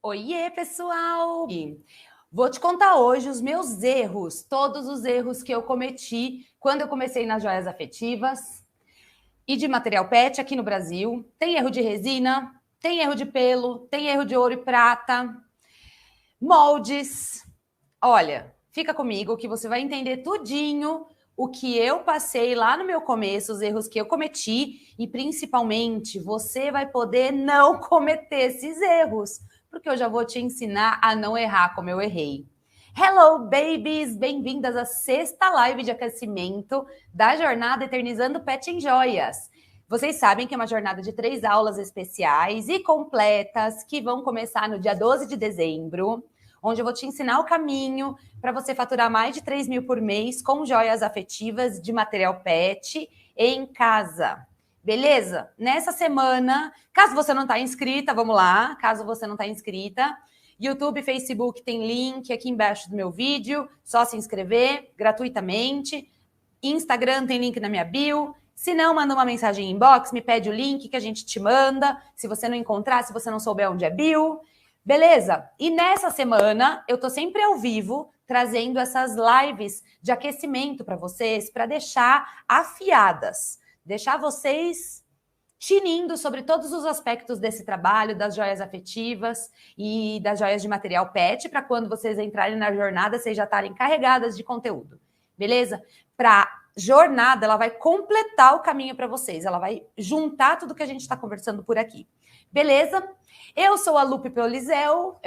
Oiê, pessoal! Vou te contar hoje os meus erros, todos os erros que eu cometi quando eu comecei nas joias afetivas e de material pet aqui no Brasil. Tem erro de resina, tem erro de pelo, tem erro de ouro e prata, moldes. Olha, fica comigo que você vai entender tudinho o que eu passei lá no meu começo, os erros que eu cometi e principalmente você vai poder não cometer esses erros, porque eu já vou te ensinar a não errar como eu errei. Hello, babies! Bem-vindas à sexta live de aquecimento da jornada Eternizando Pet em Joias. Vocês sabem que é uma jornada de 3 aulas especiais e completas que vão começar no dia 12 de dezembro, onde eu vou te ensinar o caminho para você faturar mais de 3 mil por mês com joias afetivas de material pet em casa. Beleza? Nessa semana, caso você não está inscrita, vamos lá, caso você não está inscrita, YouTube, Facebook tem link aqui embaixo do meu vídeo, só se inscrever gratuitamente. Instagram tem link na minha bio. Se não, manda uma mensagem em inbox, me pede o link que a gente te manda. Se você não encontrar, se você não souber onde é bio. Beleza? E nessa semana, eu tô sempre ao vivo, trazendo essas lives de aquecimento para vocês, para deixar afiadas. Deixar vocês tinindo sobre todos os aspectos desse trabalho, das joias afetivas e das joias de material pet, para quando vocês entrarem na jornada, vocês já estarem carregadas de conteúdo. Beleza? Para jornada, ela vai completar o caminho para vocês, ela vai juntar tudo que a gente está conversando por aqui. Beleza? Eu sou a Lupe Polizel,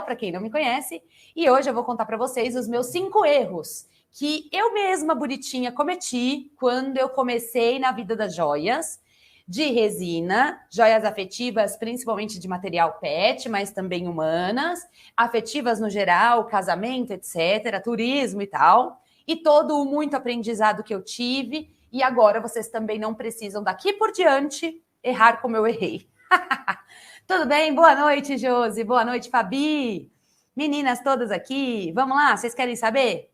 para quem não me conhece, e hoje eu vou contar para vocês os meus 5 erros que eu mesma, bonitinha, cometi quando eu comecei na vida das joias, de resina, joias afetivas, principalmente de material pet, mas também humanas, afetivas no geral, casamento, etc., turismo e tal, e todo o muito aprendizado que eu tive, e agora vocês também não precisam, daqui por diante, errar como eu errei. Tudo bem? Boa noite, Josi. Boa noite, Fabi. Meninas todas aqui. Vamos lá? Vocês querem saber?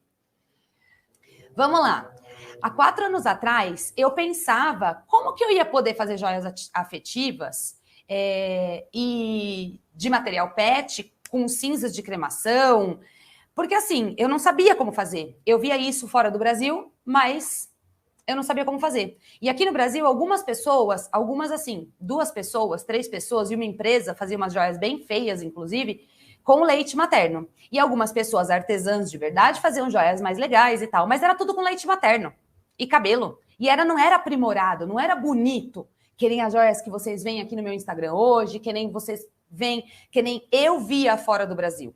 Vamos lá. Há 4 anos atrás, eu pensava como que eu ia poder fazer joias afetivas e de material pet com cinzas de cremação, porque assim, eu não sabia como fazer. Eu via isso fora do Brasil, mas eu não sabia como fazer. E aqui no Brasil, algumas pessoas, assim, 2 pessoas, 3 pessoas e uma empresa faziam umas joias bem feias, inclusive, com leite materno. E algumas pessoas artesãs de verdade faziam joias mais legais e tal, mas era tudo com leite materno e cabelo. E não era aprimorado, não era bonito, que nem as joias que vocês veem aqui no meu Instagram hoje, que nem vocês veem, que nem eu via fora do Brasil.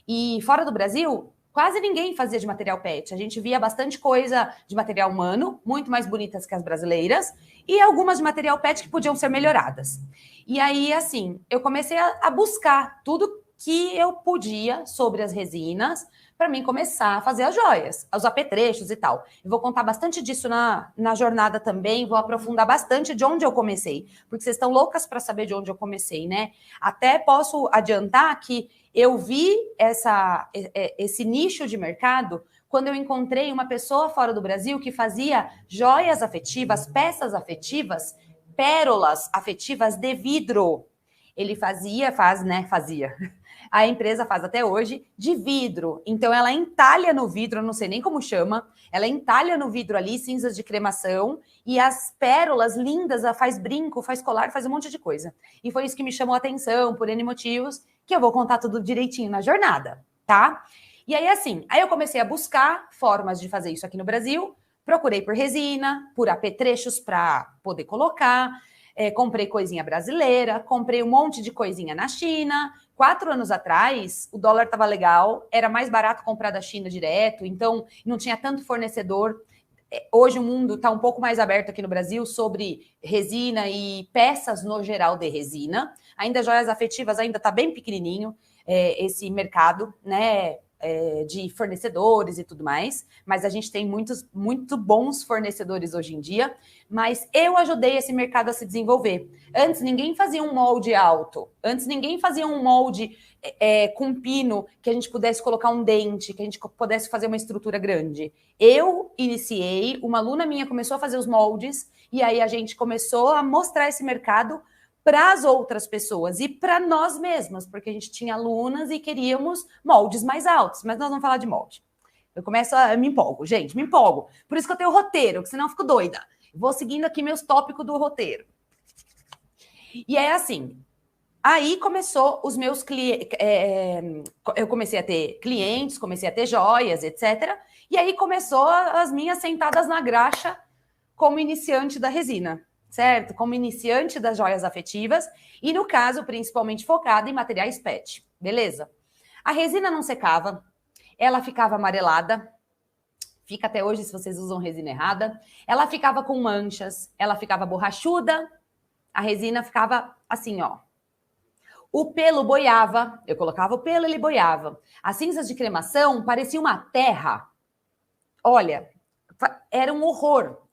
E fora do Brasil, quase ninguém fazia de material pet. A gente via bastante coisa de material humano, muito mais bonitas que as brasileiras, e algumas de material pet que podiam ser melhoradas. E aí, assim, eu comecei a buscar tudo que eu podia sobre as resinas para mim começar a fazer as joias, os apetrechos e tal. Eu vou contar bastante disso na jornada também, vou aprofundar bastante de onde eu comecei, porque vocês estão loucas para saber de onde eu comecei, né? Até posso adiantar que eu vi esse nicho de mercado quando eu encontrei uma pessoa fora do Brasil que fazia joias afetivas, peças afetivas, pérolas afetivas de vidro. Ele fazia. A empresa faz até hoje de vidro. Então, ela entalha no vidro, eu não sei nem como chama, ela entalha no vidro ali, cinzas de cremação, e as pérolas lindas, ela faz brinco, faz colar, faz um monte de coisa. E foi isso que me chamou a atenção, por N motivos, que eu vou contar tudo direitinho na jornada, tá? E aí, assim, eu comecei a buscar formas de fazer isso aqui no Brasil, procurei por resina, por apetrechos para poder colocar, comprei coisinha brasileira, comprei um monte de coisinha na China. 4 anos atrás, o dólar estava legal, era mais barato comprar da China direto, então não tinha tanto fornecedor. Hoje o mundo está um pouco mais aberto aqui no Brasil sobre resina e peças no geral de resina. Ainda joias afetivas ainda está bem pequenininho esse mercado, né? De fornecedores e tudo mais, mas a gente tem muito bons fornecedores hoje em dia, mas eu ajudei esse mercado a se desenvolver. Antes ninguém fazia um molde alto, antes ninguém fazia um molde com pino, que a gente pudesse colocar um dente, que a gente pudesse fazer uma estrutura grande. Eu iniciei, uma aluna minha começou a fazer os moldes, e aí a gente começou a mostrar esse mercado para as outras pessoas e para nós mesmas, porque a gente tinha alunas e queríamos moldes mais altos, mas nós vamos falar de molde. Eu começo a me empolgo, gente, me empolgo. Por isso que eu tenho roteiro, porque senão eu fico doida. Vou seguindo aqui meus tópicos do roteiro. E é assim, aí começou os meus clientes, eu comecei a ter clientes, comecei a ter joias, etc. E aí começou as minhas sentadas na graxa como iniciante da resina, certo? Como iniciante das joias afetivas e, no caso, principalmente focada em materiais PET, beleza? A resina não secava, ela ficava amarelada, fica até hoje se vocês usam resina errada, ela ficava com manchas, ela ficava borrachuda, a resina ficava assim, ó. O pelo boiava, eu colocava o pelo, ele boiava. As cinzas de cremação pareciam uma terra. Olha, era um horror.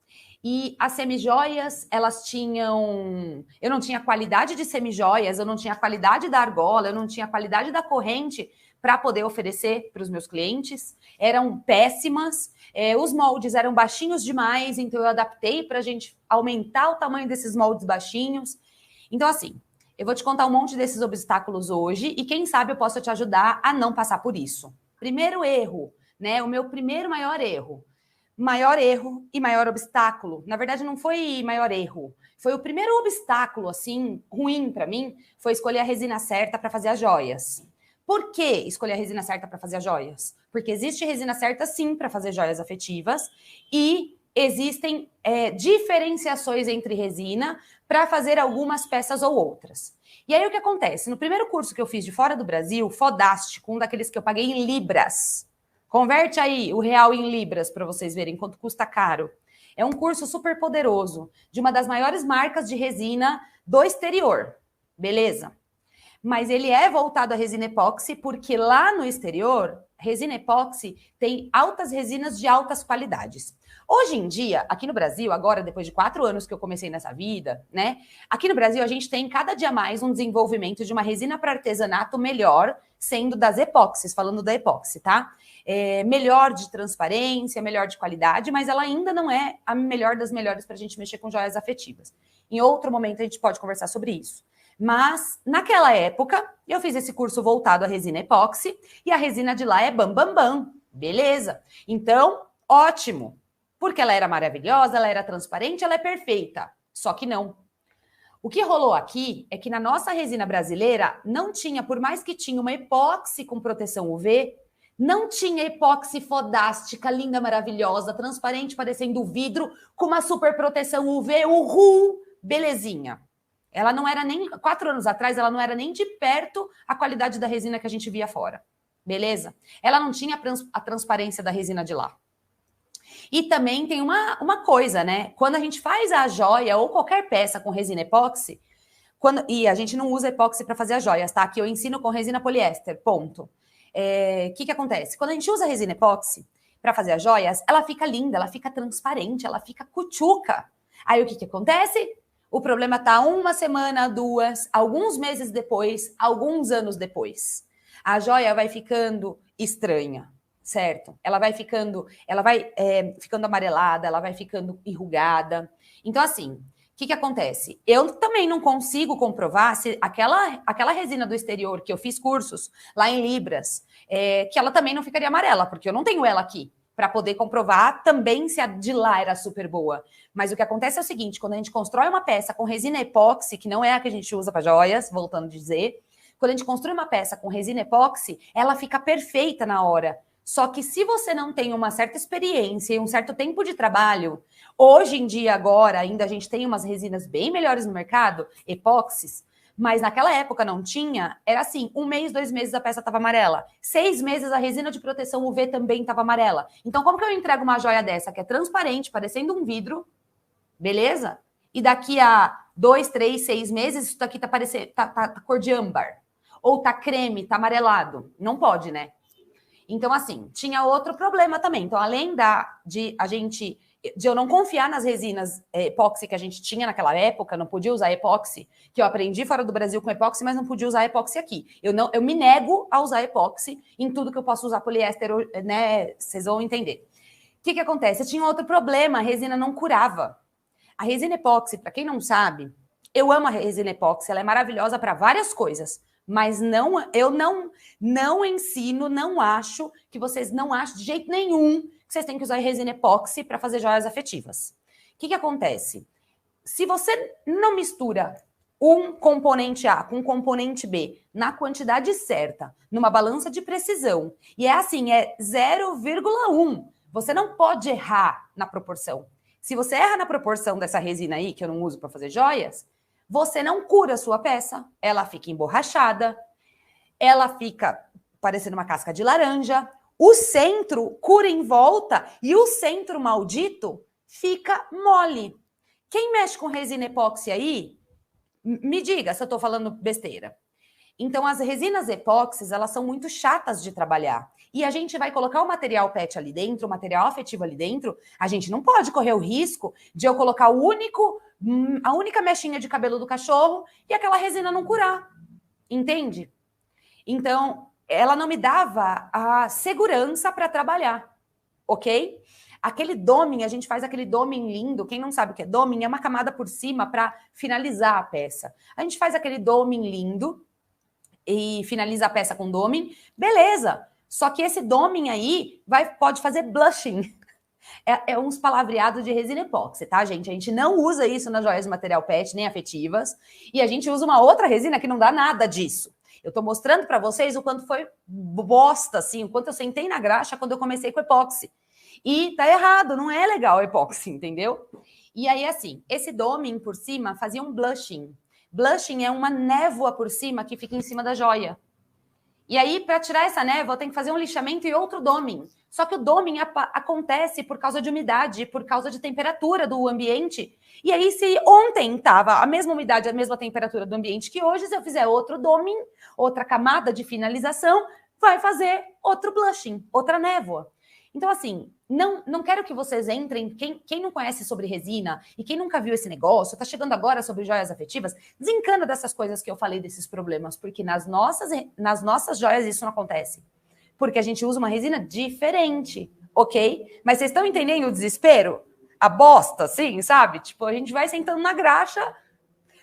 E as semijoias, elas tinham... Eu não tinha qualidade de semijoias, eu não tinha qualidade da argola, eu não tinha qualidade da corrente para poder oferecer para os meus clientes. Eram péssimas, os moldes eram baixinhos demais, então eu adaptei para a gente aumentar o tamanho desses moldes baixinhos. Então, assim, eu vou te contar um monte desses obstáculos hoje e quem sabe eu possa te ajudar a não passar por isso. Primeiro erro, né? O meu primeiro maior erro e maior obstáculo. Na verdade, não foi maior erro. Foi o primeiro obstáculo, assim, ruim para mim, foi escolher a resina certa para fazer as joias. Por que escolher a resina certa para fazer as joias? Porque existe resina certa, sim, para fazer joias afetivas e existem diferenciações entre resina para fazer algumas peças ou outras. E aí o que acontece? No primeiro curso que eu fiz de fora do Brasil, fodástico, um daqueles que eu paguei em libras. Converte aí o real em libras para vocês verem quanto custa caro. É um curso super poderoso, de uma das maiores marcas de resina do exterior. Beleza? Mas ele é voltado à resina epóxi, porque lá no exterior, resina epóxi tem altas resinas de altas qualidades. Hoje em dia, aqui no Brasil, agora, depois de 4 anos que eu comecei nessa vida, né? Aqui no Brasil, a gente tem cada dia mais um desenvolvimento de uma resina para artesanato melhor, sendo das epóxis, falando da epóxi, tá? Melhor de transparência, melhor de qualidade, mas ela ainda não é a melhor das melhores para a gente mexer com joias afetivas. Em outro momento, a gente pode conversar sobre isso. Mas, naquela época, eu fiz esse curso voltado à resina epóxi e a resina de lá é bam, bam, bam. Beleza. Então, ótimo. Porque ela era maravilhosa, ela era transparente, ela é perfeita. Só que não. O que rolou aqui é que na nossa resina brasileira não tinha, por mais que tinha uma epóxi com proteção UV, não tinha epóxi fodástica, linda, maravilhosa, transparente, parecendo vidro, com uma super proteção UV, belezinha. Ela não era nem, 4 anos atrás, ela não era nem de perto a qualidade da resina que a gente via fora. Beleza? Ela não tinha a transparência da resina de lá. E também tem uma coisa, né? Quando a gente faz a joia ou qualquer peça com resina epóxi, e a gente não usa epóxi para fazer as joias, tá? Aqui eu ensino com resina poliéster, ponto. Que acontece? Quando a gente usa resina epóxi para fazer as joias, ela fica linda, ela fica transparente, ela fica cutuca. Aí o que acontece? O problema tá 1 semana, 2, alguns meses depois, alguns anos depois. A joia vai ficando estranha, certo? Ela vai ficando amarelada, ela vai ficando enrugada. Então, assim, o que acontece? Eu também não consigo comprovar se aquela resina do exterior que eu fiz cursos lá em Libras, que ela também não ficaria amarela, porque eu não tenho ela aqui para poder comprovar também se a de lá era super boa. Mas o que acontece é o seguinte, quando a gente constrói uma peça com resina epóxi, que não é a que a gente usa para joias, voltando a dizer, quando a gente constrói uma peça com resina epóxi, ela fica perfeita na hora. Só que se você não tem uma certa experiência e um certo tempo de trabalho, hoje em dia, agora, ainda a gente tem umas resinas bem melhores no mercado, epóxis, mas naquela época não tinha, era assim, 1 mês, 2 meses a peça estava amarela. 6 meses a resina de proteção UV também estava amarela. Então, como que eu entrego uma joia dessa que é transparente, parecendo um vidro, beleza? E daqui a 2, 3, 6 meses, isso daqui tá cor de âmbar. Ou tá creme, tá amarelado. Não pode, né? Então, assim, tinha outro problema também. Então, além de eu não confiar nas resinas epóxi que a gente tinha naquela época, não podia usar epóxi, que eu aprendi fora do Brasil com epóxi, mas não podia usar epóxi aqui. Eu me nego a usar epóxi em tudo que eu posso usar poliéster, né? Vocês vão entender. O que acontece? Eu tinha outro problema, a resina não curava. A resina epóxi, para quem não sabe, Eu amo a resina epóxi, ela é maravilhosa para várias coisas, mas eu não ensino, não acho que vocês não acham de jeito nenhum que vocês têm que usar resina epóxi para fazer joias afetivas. O que acontece? Se você não mistura um componente A com um componente B na quantidade certa, numa balança de precisão, e é assim, é 0,1, você não pode errar na proporção. Se você erra na proporção dessa resina aí, que eu não uso para fazer joias, você não cura a sua peça, ela fica emborrachada, ela fica parecendo uma casca de laranja, o centro cura em volta e o centro maldito fica mole. Quem mexe com resina epóxi aí, me diga se eu estou falando besteira. Então, as resinas epóxis, elas são muito chatas de trabalhar. E a gente vai colocar o material PET ali dentro, o material afetivo ali dentro, a gente não pode correr o risco de eu colocar a única mechinha de cabelo do cachorro e aquela resina não curar. Entende? Então, ela não me dava a segurança para trabalhar, ok? Aquele doming, a gente faz aquele doming lindo. Quem não sabe o que é doming, é uma camada por cima para finalizar a peça. A gente faz aquele doming lindo e finaliza a peça com doming, beleza. Só que esse doming aí pode fazer blushing. É uns palavreados de resina epóxi, tá, gente? A gente não usa isso nas joias de material PET, nem afetivas. E a gente usa uma outra resina que não dá nada disso. Eu tô mostrando para vocês o quanto foi bosta, assim, o quanto eu sentei na graxa quando eu comecei com epóxi. E tá errado, não é legal o epóxi, entendeu? E aí, assim, esse doming por cima fazia um blushing. Blushing é uma névoa por cima que fica em cima da joia. E aí, para tirar essa névoa, tem que fazer um lixamento e outro doming. Só que o doming acontece por causa de umidade, por causa de temperatura do ambiente. E aí, se ontem estava a mesma umidade, a mesma temperatura do ambiente que hoje, se eu fizer outro doming, outra camada de finalização, vai fazer outro blushing, outra névoa. Então, assim, não quero que vocês entrem, quem não conhece sobre resina e quem nunca viu esse negócio, tá chegando agora sobre joias afetivas, desencana dessas coisas que eu falei, desses problemas, porque nas nossas joias isso não acontece. Porque a gente usa uma resina diferente, ok? Mas vocês estão entendendo o desespero? A bosta, assim, sabe? Tipo, a gente vai sentando na graxa,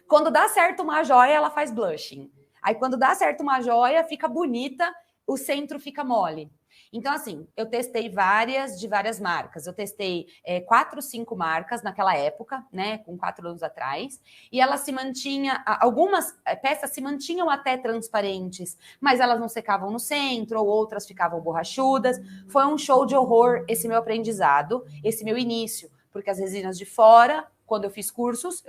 quando dá certo uma joia, ela faz blushing. Aí, quando dá certo uma joia, fica bonita, o centro fica mole. Então, assim, eu testei de várias marcas. Eu testei 4, 5 marcas naquela época, né, com 4 anos atrás, e ela se mantinha, algumas peças se mantinham até transparentes, mas elas não secavam no centro, ou outras ficavam borrachudas. Foi um show de horror esse meu aprendizado, esse meu início, porque as resinas de fora, quando eu fiz cursos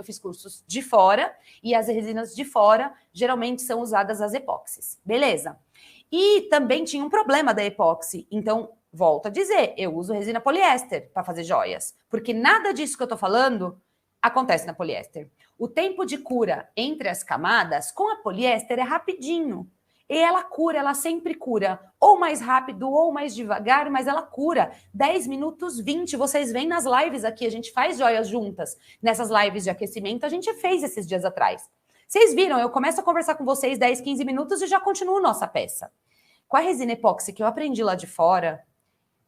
de fora, e as resinas de fora geralmente são usadas as epóxis. Beleza? E também tinha um problema da epóxi. Então, volto a dizer, eu uso resina poliéster para fazer joias, porque nada disso que eu estou falando acontece na poliéster. O tempo de cura entre as camadas com a poliéster é rapidinho. E ela cura, ela sempre cura. Ou mais rápido, ou mais devagar, mas ela cura. 10 minutos, 20. Vocês vêm nas lives aqui, a gente faz joias juntas. Nessas lives de aquecimento, a gente fez esses dias atrás. Vocês viram, eu começo a conversar com vocês 10, 15 minutos e já continuo nossa peça. Com a resina epóxi que eu aprendi lá de fora,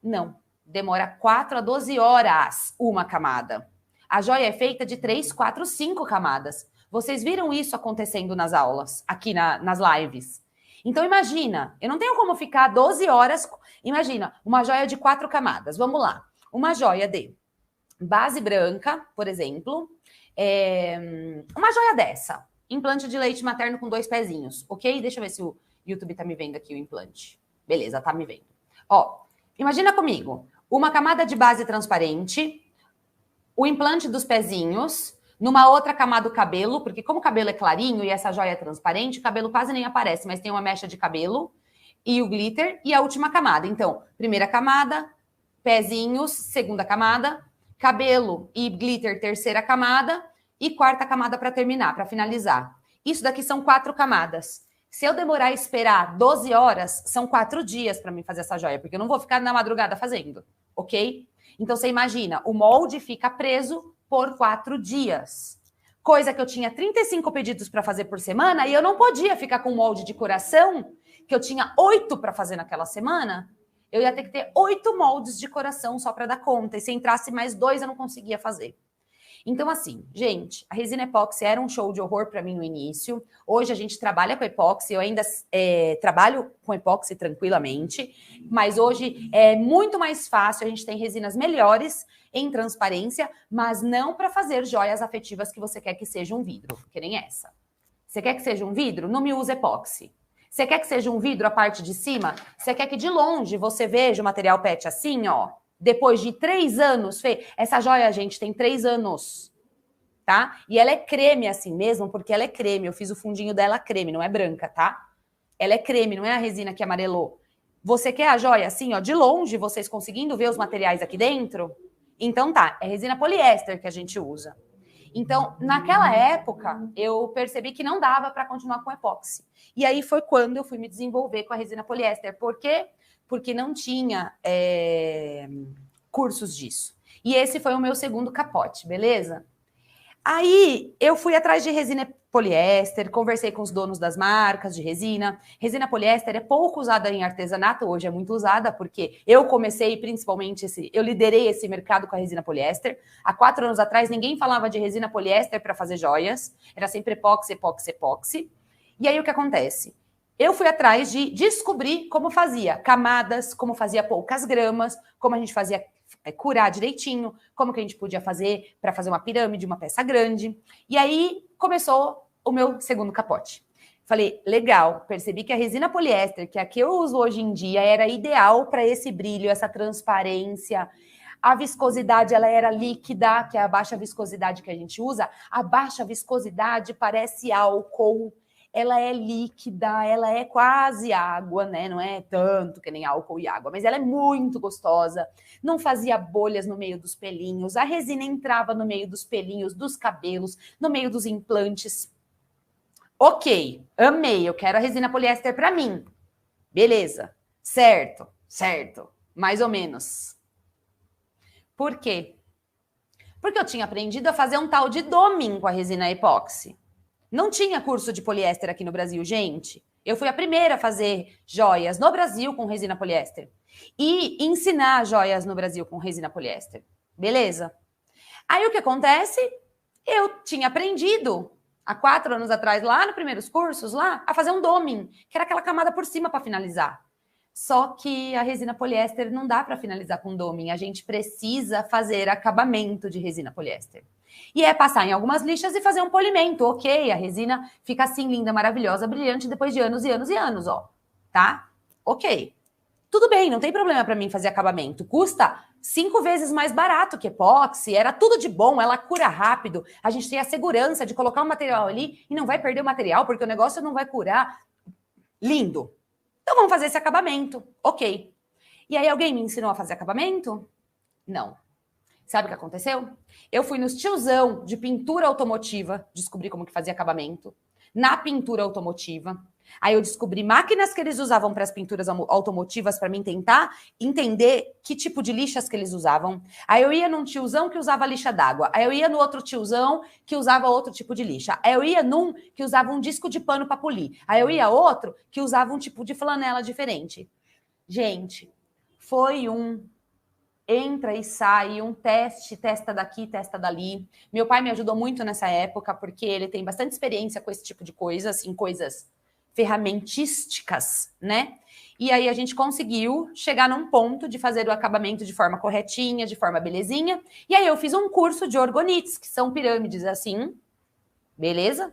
não. Demora 4 a 12 horas uma camada. A joia é feita de 3, 4, 5 camadas. Vocês viram isso acontecendo nas aulas, aqui nas lives. Então, imagina, eu não tenho como ficar 12 horas... Imagina, uma joia de 4 camadas. Vamos lá. Uma joia de base branca, por exemplo. Uma joia dessa. Implante de leite materno com 2 pezinhos, ok? Deixa eu ver se o YouTube tá me vendo aqui o implante. Beleza, tá me vendo. Ó, imagina comigo. Uma camada de base transparente, o implante dos pezinhos, numa outra camada o cabelo, porque como o cabelo é clarinho e essa joia é transparente, o cabelo quase nem aparece, mas tem uma mecha de cabelo e o glitter e a última camada. Então, primeira camada, pezinhos, segunda camada, cabelo e glitter, terceira camada, e quarta camada para terminar, para finalizar. Isso daqui são 4 camadas. Se eu demorar a esperar 12 horas, são 4 dias para mim fazer essa joia, porque eu não vou ficar na madrugada fazendo, ok? Então, você imagina, o molde fica preso por 4 dias. Coisa que eu tinha 35 pedidos para fazer por semana e eu não podia ficar com molde de coração, que eu tinha 8 para fazer naquela semana. Eu ia ter que ter 8 moldes de coração só para dar conta. E se entrasse mais 2, eu não conseguia fazer. Então, assim, gente, a resina epóxi era um show de horror para mim no início. Hoje a gente trabalha com epóxi, eu ainda trabalho com epóxi tranquilamente, mas hoje é muito mais fácil, a gente tem resinas melhores em transparência, mas não para fazer joias afetivas que você quer que seja um vidro, que nem essa. Você quer que seja um vidro? Não me use epóxi. Você quer que seja um vidro a parte de cima? Você quer que de longe você veja o material PET assim, ó? Depois de 3 anos, Fê, essa joia, gente, tem 3 anos, tá? E ela é creme assim mesmo, porque ela é creme. Eu fiz o fundinho dela creme, não é branca, tá? Ela é creme, não é a resina que amarelou. Você quer a joia assim, ó, de longe, vocês conseguindo ver os materiais aqui dentro? Então tá, é resina poliéster que a gente usa. Então, naquela época, eu percebi que não dava para continuar com epóxi. E aí foi quando eu fui me desenvolver com a resina poliéster. Por quê? Porque não tinha cursos disso. E esse foi o meu segundo capote, beleza? Aí eu fui atrás de resina poliéster, conversei com os donos das marcas de resina. Resina poliéster é pouco usada em artesanato, hoje é muito usada, porque eu comecei principalmente eu liderei esse mercado com a resina poliéster. Há 4 anos atrás, ninguém falava de resina poliéster para fazer joias, era sempre epóxi, epóxi, epóxi. E aí o que acontece? Eu fui atrás de descobrir como fazia camadas, como fazia poucas gramas, como a gente fazia curar direitinho, como que a gente podia fazer para fazer uma pirâmide, uma peça grande. E aí começou o meu segundo capote. Falei, legal, percebi que a resina poliéster, que é a que eu uso hoje em dia, era ideal para esse brilho, essa transparência. A viscosidade, ela era líquida, que é a baixa viscosidade que a gente usa. A baixa viscosidade parece álcool. Ela é líquida, ela é quase água, né? Não é tanto que nem álcool e água, mas ela é muito gostosa. Não fazia bolhas no meio dos pelinhos. A resina entrava no meio dos pelinhos, dos cabelos, no meio dos implantes. Ok, amei. Eu quero a resina poliéster para mim. Beleza. Certo, certo. Mais ou menos. Por quê? Porque eu tinha aprendido a fazer um tal de doming com a resina epóxi. Não tinha curso de poliéster aqui no Brasil, gente. Eu fui a primeira a fazer joias no Brasil com resina poliéster. E ensinar joias no Brasil com resina poliéster. Beleza? Aí o que acontece? Eu tinha aprendido, há 4 anos atrás, lá nos primeiros cursos, lá, a fazer um doming, que era aquela camada por cima para finalizar. Só que a resina poliéster não dá para finalizar com doming. A gente precisa fazer acabamento de resina poliéster. E é passar em algumas lixas e fazer um polimento. Ok, a resina fica assim, linda, maravilhosa, brilhante, depois de anos e anos e anos, ó. Tá? Ok. Tudo bem, não tem problema para mim fazer acabamento. Custa 5 vezes mais barato que epóxi, era tudo de bom, ela cura rápido. A gente tem a segurança de colocar o material ali e não vai perder o material, porque o negócio não vai curar. Lindo. Então vamos fazer esse acabamento. Ok. E aí alguém me ensinou a fazer acabamento? Não. Sabe o que aconteceu? Eu fui nos tiozão de pintura automotiva, descobri como que fazia acabamento, na pintura automotiva. Aí eu descobri máquinas que eles usavam para as pinturas automotivas para mim tentar entender que tipo de lixas que eles usavam. Aí eu ia num tiozão que usava lixa d'água. Aí eu ia no outro tiozão que usava outro tipo de lixa. Aí eu ia num que usava um disco de pano para polir. Aí eu ia outro que usava um tipo de flanela diferente. Gente, foi entra e sai, um teste, testa daqui, testa dali. Meu pai me ajudou muito nessa época, porque ele tem bastante experiência com esse tipo de coisa, assim, coisas ferramentísticas, né? E aí a gente conseguiu chegar num ponto de fazer o acabamento de forma corretinha, de forma belezinha. E aí eu fiz um curso de orgonites, que são pirâmides assim, beleza?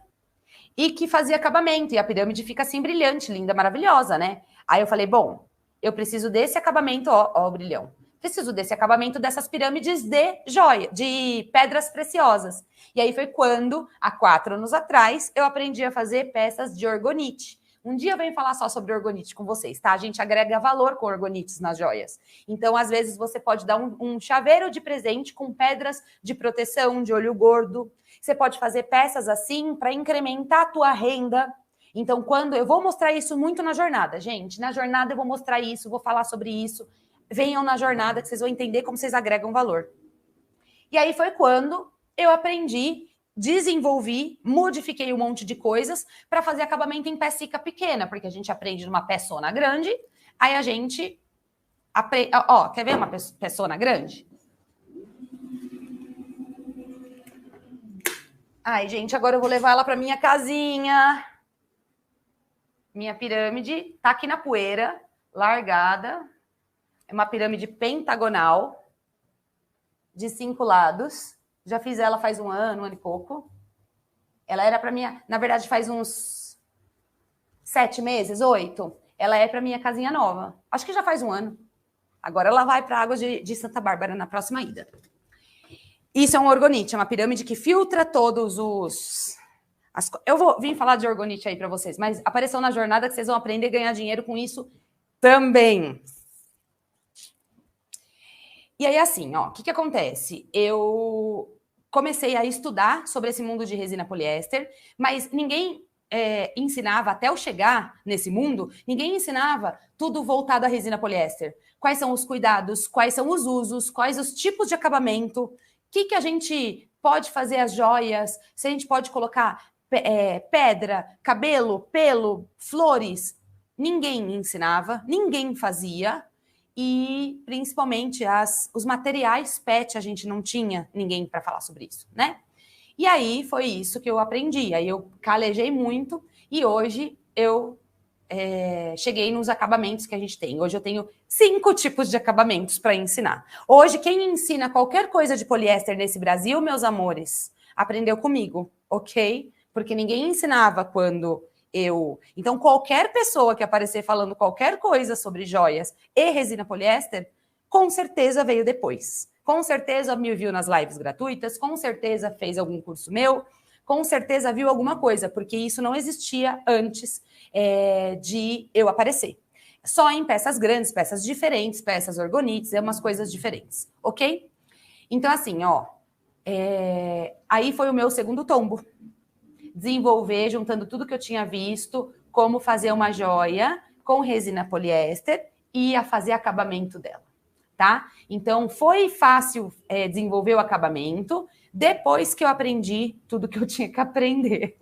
E que fazia acabamento, e a pirâmide fica assim brilhante, linda, maravilhosa, né? Aí eu falei, bom, eu preciso desse acabamento, ó o brilhão. Preciso desse acabamento dessas pirâmides de joia, de pedras preciosas. E aí foi quando, há 4 anos atrás, eu aprendi a fazer peças de orgonite. Um dia eu venho falar só sobre orgonite com vocês, tá? A gente agrega valor com orgonites nas joias. Então, às vezes, você pode dar um chaveiro de presente com pedras de proteção, de olho gordo. Você pode fazer peças assim para incrementar a tua renda. Então, quando eu vou mostrar isso muito na jornada, gente. Na jornada eu vou mostrar isso, vou falar sobre isso. Venham na jornada que vocês vão entender como vocês agregam valor. E aí foi quando eu aprendi, desenvolvi, modifiquei um monte de coisas para fazer acabamento em peça pequena, porque a gente aprende numa peçona grande, aí a gente aprende... Ó, quer ver uma peçona grande? Ai, gente, agora eu vou levar ela para minha casinha. Minha pirâmide tá aqui na poeira, largada. É uma pirâmide pentagonal, de 5 lados. Já fiz ela faz um ano e pouco. Ela era para minha... Na verdade, faz uns 7 meses, 8. Ela é para minha casinha nova. Acho que já faz um ano. Agora ela vai para a água de Santa Bárbara na próxima ida. Isso é um orgonite, é uma pirâmide que filtra todos os... Eu vou vir falar de orgonite aí para vocês, mas apareceu na jornada que vocês vão aprender a ganhar dinheiro com isso também. E aí, assim, ó, o que acontece? Eu comecei a estudar sobre esse mundo de resina poliéster, mas ninguém ensinava, até eu chegar nesse mundo, ninguém ensinava tudo voltado à resina poliéster. Quais são os cuidados, quais são os usos, quais os tipos de acabamento, o que a gente pode fazer as joias, se a gente pode colocar pedra, cabelo, pelo, flores. Ninguém ensinava, ninguém fazia. E, principalmente, os materiais PET, a gente não tinha ninguém para falar sobre isso, né? E aí, foi isso que eu aprendi. Aí eu calejei muito e hoje eu cheguei nos acabamentos que a gente tem. Hoje eu tenho 5 tipos de acabamentos para ensinar. Hoje, quem ensina qualquer coisa de poliéster nesse Brasil, meus amores, aprendeu comigo, ok? Porque ninguém ensinava quando... Então, qualquer pessoa que aparecer falando qualquer coisa sobre joias e resina poliéster, com certeza veio depois. Com certeza me viu nas lives gratuitas, com certeza fez algum curso meu, com certeza viu alguma coisa, porque isso não existia antes de eu aparecer. Só em peças grandes, peças diferentes, peças orgonites, umas coisas diferentes, ok? Então, assim, ó, aí foi o meu segundo tombo. Desenvolver, juntando tudo que eu tinha visto, como fazer uma joia com resina poliéster e a fazer acabamento dela, tá? Então, foi fácil desenvolver o acabamento depois que eu aprendi tudo que eu tinha que aprender.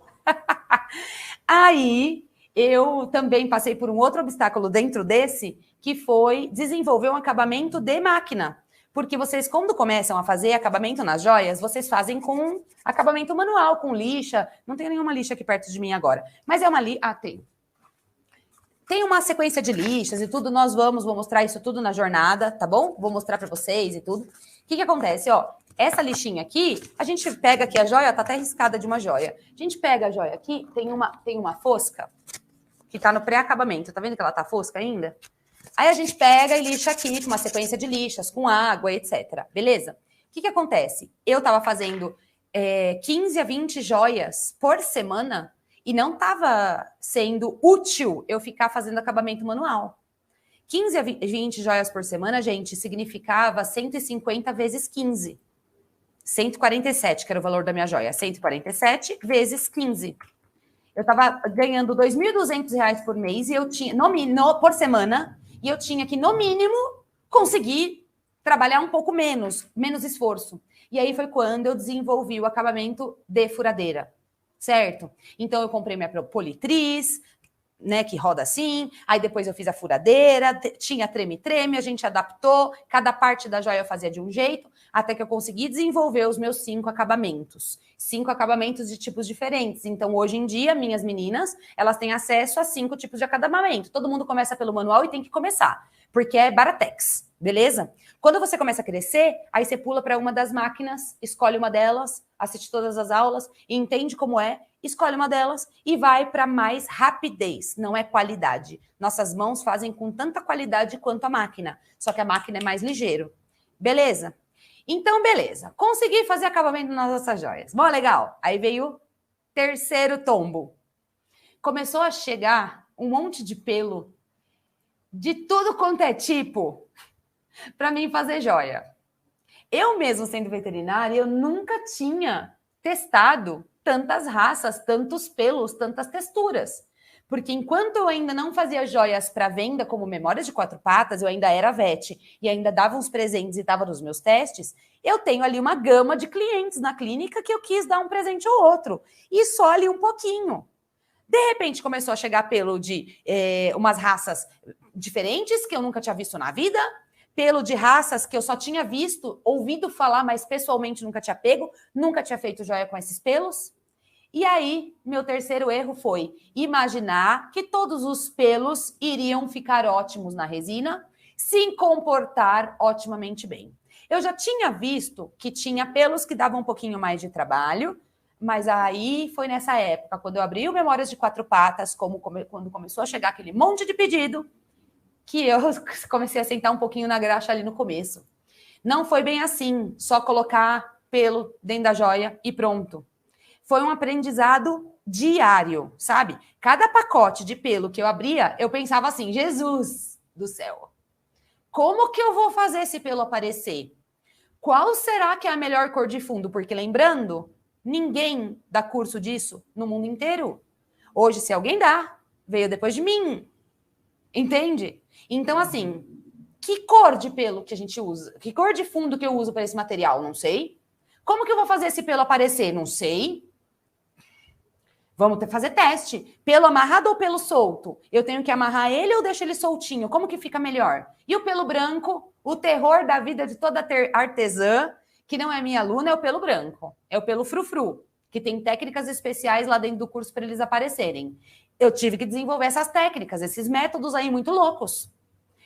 Aí, eu também passei por um outro obstáculo dentro desse, que foi desenvolver um acabamento de máquina. Porque vocês, quando começam a fazer acabamento nas joias, vocês fazem com acabamento manual, com lixa. Não tem nenhuma lixa aqui perto de mim agora. Mas é uma lixa... Ah, tem. Tem uma sequência de lixas e tudo. Vou mostrar isso tudo na jornada, tá bom? Vou mostrar para vocês e tudo. O que acontece? Ó, essa lixinha aqui, a gente pega aqui a joia, tá até riscada de uma joia. A gente pega a joia aqui, tem uma fosca que tá no pré-acabamento. Tá vendo que ela tá fosca ainda? Aí a gente pega e lixa aqui com uma sequência de lixas, com água, etc. Beleza? O que acontece? Eu tava fazendo 15 a 20 joias por semana e não tava sendo útil eu ficar fazendo acabamento manual. 15 a 20 joias por semana, gente, significava 150 vezes 15. 147, que era o valor da minha joia. 147 vezes 15. Eu tava ganhando R$ 2.200 por mês e eu tinha, por semana, e eu tinha que, no mínimo, conseguir trabalhar um pouco menos esforço. E aí foi quando eu desenvolvi o acabamento de furadeira, certo? Então, eu comprei minha politriz, né, que roda assim, aí depois eu fiz a furadeira, tinha treme-treme, a gente adaptou, cada parte da joia eu fazia de um jeito, até que eu consegui desenvolver os meus 5 acabamentos. 5 acabamentos de tipos diferentes. Então, hoje em dia, minhas meninas, elas têm acesso a 5 tipos de acabamento. Todo mundo começa pelo manual e tem que começar, porque é Baratex, beleza? Quando você começa a crescer, aí você pula para uma das máquinas, escolhe uma delas, assiste todas as aulas e entende como é, escolhe uma delas e vai para mais rapidez, não é qualidade. Nossas mãos fazem com tanta qualidade quanto a máquina, só que a máquina é mais ligeiro. Beleza? Então, beleza. Consegui fazer acabamento nas nossas joias. Bom, legal. Aí veio o terceiro tombo. Começou a chegar um monte de pelo de tudo quanto é tipo para mim fazer joia. Eu mesmo sendo veterinária, eu nunca tinha testado tantas raças, tantos pelos, tantas texturas. Porque enquanto eu ainda não fazia joias para venda como memórias de 4 patas, eu ainda era vet e ainda dava uns presentes e estava nos meus testes, eu tenho ali uma gama de clientes na clínica que eu quis dar um presente ou outro. E só ali um pouquinho. De repente começou a chegar pelo de umas raças diferentes que eu nunca tinha visto na vida, pelo de raças que eu só tinha visto, ouvido falar, mas pessoalmente nunca tinha pego, nunca tinha feito joia com esses pelos. E aí, meu terceiro erro foi imaginar que todos os pelos iriam ficar ótimos na resina, se comportar otimamente bem. Eu já tinha visto que tinha pelos que davam um pouquinho mais de trabalho, mas aí foi nessa época, quando eu abri o Memórias de Quatro Patas, quando começou a chegar aquele monte de pedido, que eu comecei a sentar um pouquinho na graxa ali no começo. Não foi bem assim, só colocar pelo dentro da joia e pronto. Foi um aprendizado diário, sabe? Cada pacote de pelo que eu abria, eu pensava assim, Jesus do céu, como que eu vou fazer esse pelo aparecer? Qual será que é a melhor cor de fundo? Porque lembrando, ninguém dá curso disso no mundo inteiro. Hoje, se alguém dá, veio depois de mim. Entende? Então, assim, que cor de pelo que a gente usa? Que cor de fundo que eu uso para esse material? Não sei. Como que eu vou fazer esse pelo aparecer? Não sei. Vamos fazer teste. Pelo amarrado ou pelo solto? Eu tenho que amarrar ele ou deixo ele soltinho? Como que fica melhor? E o pelo branco? O terror da vida de toda artesã, que não é minha aluna, é o pelo branco. É o pelo frufru, que tem técnicas especiais lá dentro do curso para eles aparecerem. Eu tive que desenvolver essas técnicas, esses métodos aí muito loucos.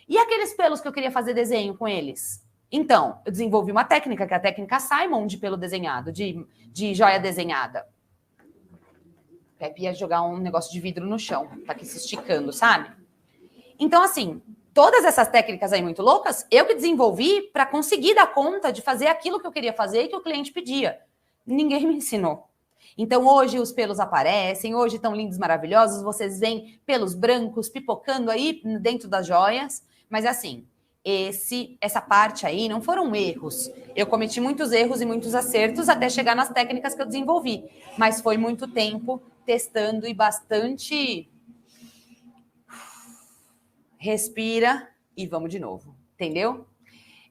E aqueles pelos que eu queria fazer desenho com eles? Então, eu desenvolvi uma técnica, que é a técnica Simon de pelo desenhado, de joia desenhada. Pepe ia jogar um negócio de vidro no chão, tá aqui se esticando, sabe? Então, assim, todas essas técnicas aí muito loucas, eu que desenvolvi para conseguir dar conta de fazer aquilo que eu queria fazer e que o cliente pedia. Ninguém me ensinou. Então, hoje os pelos aparecem, hoje estão lindos, maravilhosos, vocês veem pelos brancos pipocando aí dentro das joias, mas assim, essa parte aí não foram erros. Eu cometi muitos erros e muitos acertos até chegar nas técnicas que eu desenvolvi, mas foi muito tempo testando e bastante... Respira e vamos de novo, entendeu?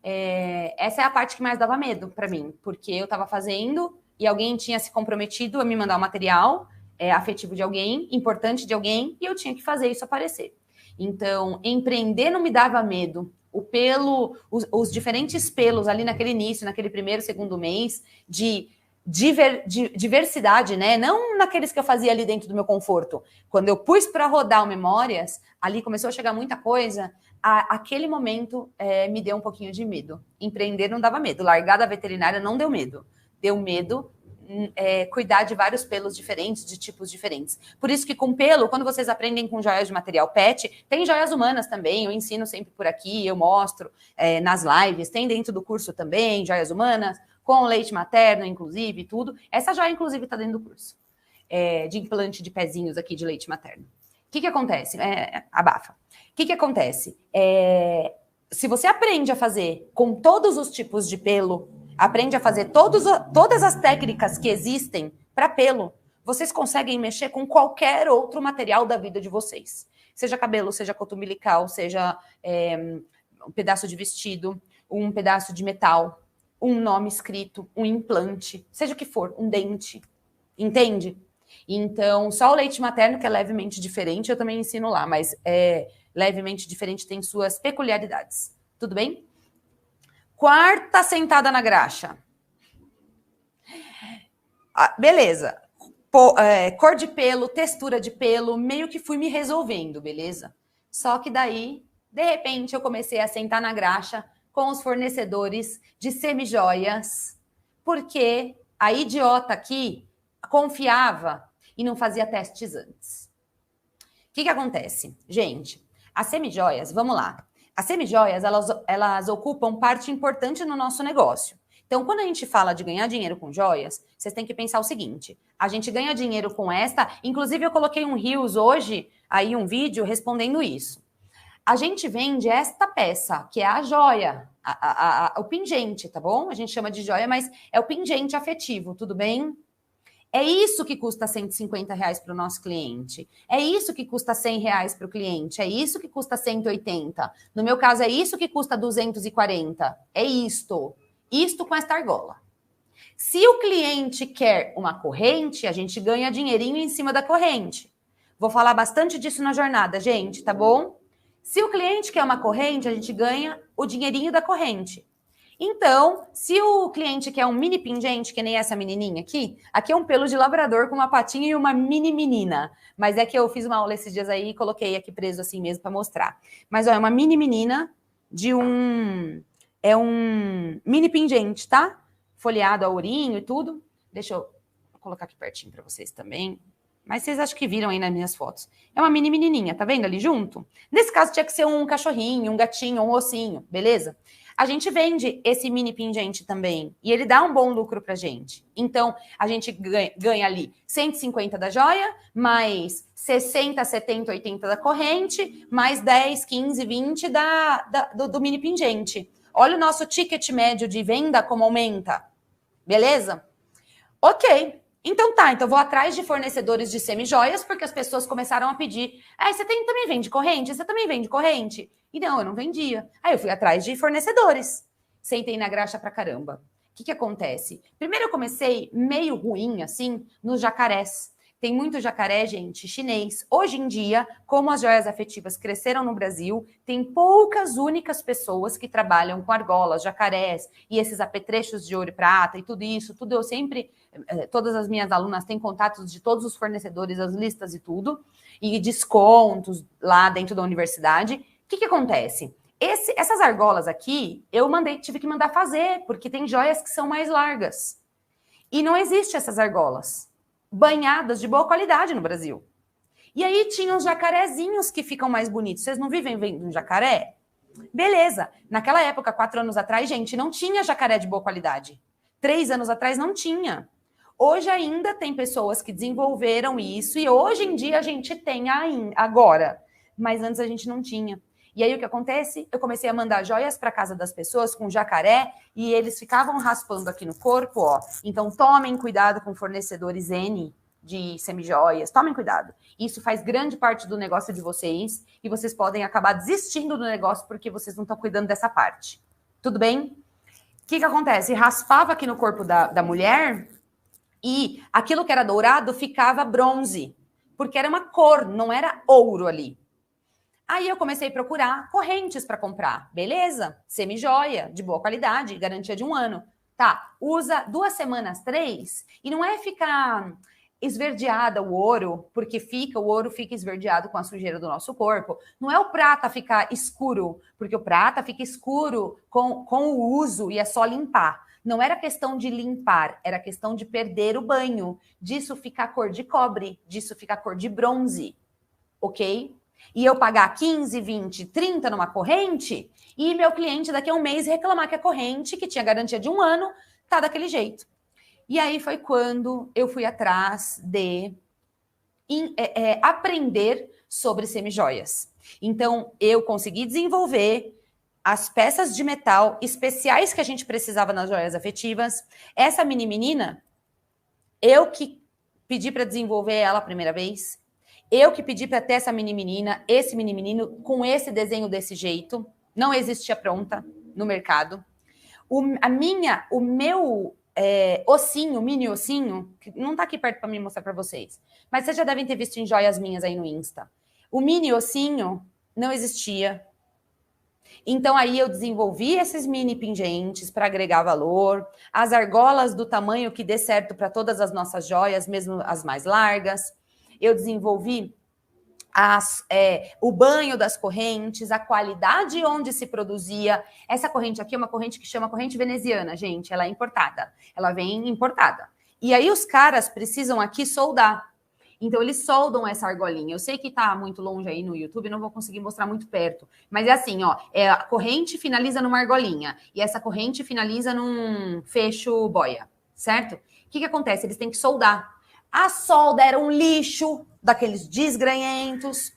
Essa é a parte que mais dava medo para mim, porque eu estava fazendo e alguém tinha se comprometido a me mandar o material afetivo de alguém, importante de alguém, e eu tinha que fazer isso aparecer. Então, empreender não me dava medo. O pelo, os diferentes pelos ali naquele início, naquele primeiro, segundo mês, de diversidade, né? Não naqueles que eu fazia ali dentro do meu conforto. Quando eu pus para rodar o Memórias, ali começou a chegar muita coisa. Aquele momento me deu um pouquinho de medo. Empreender não dava medo. Largar da veterinária não deu medo. Deu medo cuidar de vários pelos diferentes, de tipos diferentes. Por isso que com pelo, quando vocês aprendem com joias de material PET, tem joias humanas também, eu ensino sempre por aqui, eu mostro nas lives, tem dentro do curso também, joias humanas, com leite materno, inclusive, tudo. Essa joia, inclusive, está dentro do curso. De implante de pezinhos aqui de leite materno. O que acontece? Abafa. O que acontece? Se você aprende a fazer com todos os tipos de pelo, aprende a fazer todas as técnicas que existem para pelo, vocês conseguem mexer com qualquer outro material da vida de vocês. Seja cabelo, seja coto umbilical, seja um pedaço de vestido, um pedaço de metal, um nome escrito, um implante, seja o que for, um dente. Entende? Então, só o leite materno, que é levemente diferente, eu também ensino lá, mas levemente diferente, tem suas peculiaridades. Tudo bem? Quarta sentada na graxa. Beleza. Cor de pelo, textura de pelo, meio que fui me resolvendo, beleza? Só que daí, de repente, eu comecei a sentar na graxa com os fornecedores de semijoias, porque a idiota aqui confiava e não fazia testes antes. O que acontece? Gente, as semijoias, vamos lá. As semijoias, elas ocupam parte importante no nosso negócio. Então, quando a gente fala de ganhar dinheiro com joias, vocês têm que pensar o seguinte, a gente ganha dinheiro com esta, inclusive eu coloquei um Reels hoje, aí um vídeo respondendo isso. A gente vende esta peça, que é a joia, o pingente, tá bom? A gente chama de joia, mas é o pingente afetivo, tudo bem? É isso que custa R$150 para o nosso cliente. É isso que custa R$100 para o cliente. É isso que custa 180. No meu caso, é isso que custa 240. É isto. Isto com esta argola. Se o cliente quer uma corrente, a gente ganha dinheirinho em cima da corrente. Vou falar bastante disso na jornada, gente, tá bom? Se o cliente quer uma corrente, a gente ganha o dinheirinho da corrente. Então, se o cliente quer um mini pingente, que nem essa menininha aqui é um pelo de labrador com uma patinha e uma mini menina. Mas é que eu fiz uma aula esses dias aí e coloquei aqui preso assim mesmo para mostrar. Mas, ó, é uma mini menina de é um mini pingente, tá? Folheado a ourinho e tudo. Deixa eu colocar aqui pertinho para vocês também. Mas vocês acham que viram aí nas minhas fotos. É uma mini menininha, tá vendo ali junto? Nesse caso tinha que ser um cachorrinho, um gatinho, um ossinho, beleza? A gente vende esse mini pingente também e ele dá um bom lucro pra gente. Então, a gente ganha ali 150 da joia, mais 60, 70, 80 da corrente, mais 10, 15, 20 do mini pingente. Olha o nosso ticket médio de venda como aumenta. Beleza? Ok. Então tá, então vou atrás de fornecedores de semijoias, porque as pessoas começaram a pedir. Você também vende corrente? Você também vende corrente? E não, eu não vendia. Aí eu fui atrás de fornecedores. Sentei na graxa pra caramba. O que acontece? Primeiro eu comecei meio ruim, assim, nos jacarés. Tem muito jacaré, gente, chinês. Hoje em dia, como as joias afetivas cresceram no Brasil, tem poucas únicas pessoas que trabalham com argolas, jacarés e esses apetrechos de ouro e prata e tudo isso. Tudo eu sempre, todas as minhas alunas têm contatos de todos os fornecedores, as listas e tudo, e descontos lá dentro da universidade. O que acontece? Essas argolas aqui, tive que mandar fazer, porque tem joias que são mais largas. E não existe essas argolas banhadas de boa qualidade no Brasil. E aí tinha os jacarezinhos que ficam mais bonitos. Vocês não vivem vendo um jacaré? Beleza. Naquela época, 4 anos atrás, gente, não tinha jacaré de boa qualidade. 3 anos atrás não tinha. Hoje ainda tem pessoas que desenvolveram isso e hoje em dia a gente tem agora. Mas antes a gente não tinha. E aí o que acontece? Eu comecei a mandar joias para casa das pessoas com jacaré e eles ficavam raspando aqui no corpo, ó. Então tomem cuidado com fornecedores N de semijoias, tomem cuidado. Isso faz grande parte do negócio de vocês e vocês podem acabar desistindo do negócio porque vocês não estão cuidando dessa parte. Tudo bem? O que acontece? Raspava aqui no corpo da mulher e aquilo que era dourado ficava bronze, porque era uma cor, não era ouro ali. Aí eu comecei a procurar correntes para comprar. Beleza, semijoia, de boa qualidade, garantia de 1 ano. Tá, usa 2 semanas, 3, e não é ficar esverdeada o ouro, porque o ouro fica esverdeado com a sujeira do nosso corpo. Não é o prata ficar escuro, porque o prata fica escuro com o uso e é só limpar. Não era questão de limpar, era questão de perder o banho, disso ficar cor de cobre, disso ficar cor de bronze, ok? E eu pagar 15, 20, 30 numa corrente e meu cliente daqui a 1 mês reclamar que a corrente, que tinha garantia de 1 ano, tá daquele jeito. E aí foi quando eu fui atrás de aprender sobre semijoias. Então, eu consegui desenvolver as peças de metal especiais que a gente precisava nas joias afetivas. Essa mini menina, eu que pedi para desenvolver ela a primeira vez. Eu que pedi para ter essa mini menina, esse mini menino, com esse desenho desse jeito. Não existia pronta no mercado. O meu ossinho, mini ossinho, que não tá aqui perto para me mostrar para vocês, mas vocês já devem ter visto em joias minhas aí no Insta. O mini ossinho não existia. Então aí eu desenvolvi esses mini pingentes para agregar valor, as argolas do tamanho que dê certo para todas as nossas joias, mesmo as mais largas. Eu desenvolvi o banho das correntes, a qualidade onde se produzia. Essa corrente aqui é uma corrente que chama corrente veneziana, gente. Ela é importada. Ela vem importada. E aí os caras precisam aqui soldar. Então eles soldam essa argolinha. Eu sei que tá muito longe aí no YouTube, não vou conseguir mostrar muito perto. Mas é assim, ó. A corrente finaliza numa argolinha. E essa corrente finaliza num fecho boia, certo? O que acontece? Eles têm que soldar. A solda era um lixo, daqueles desgranhentos.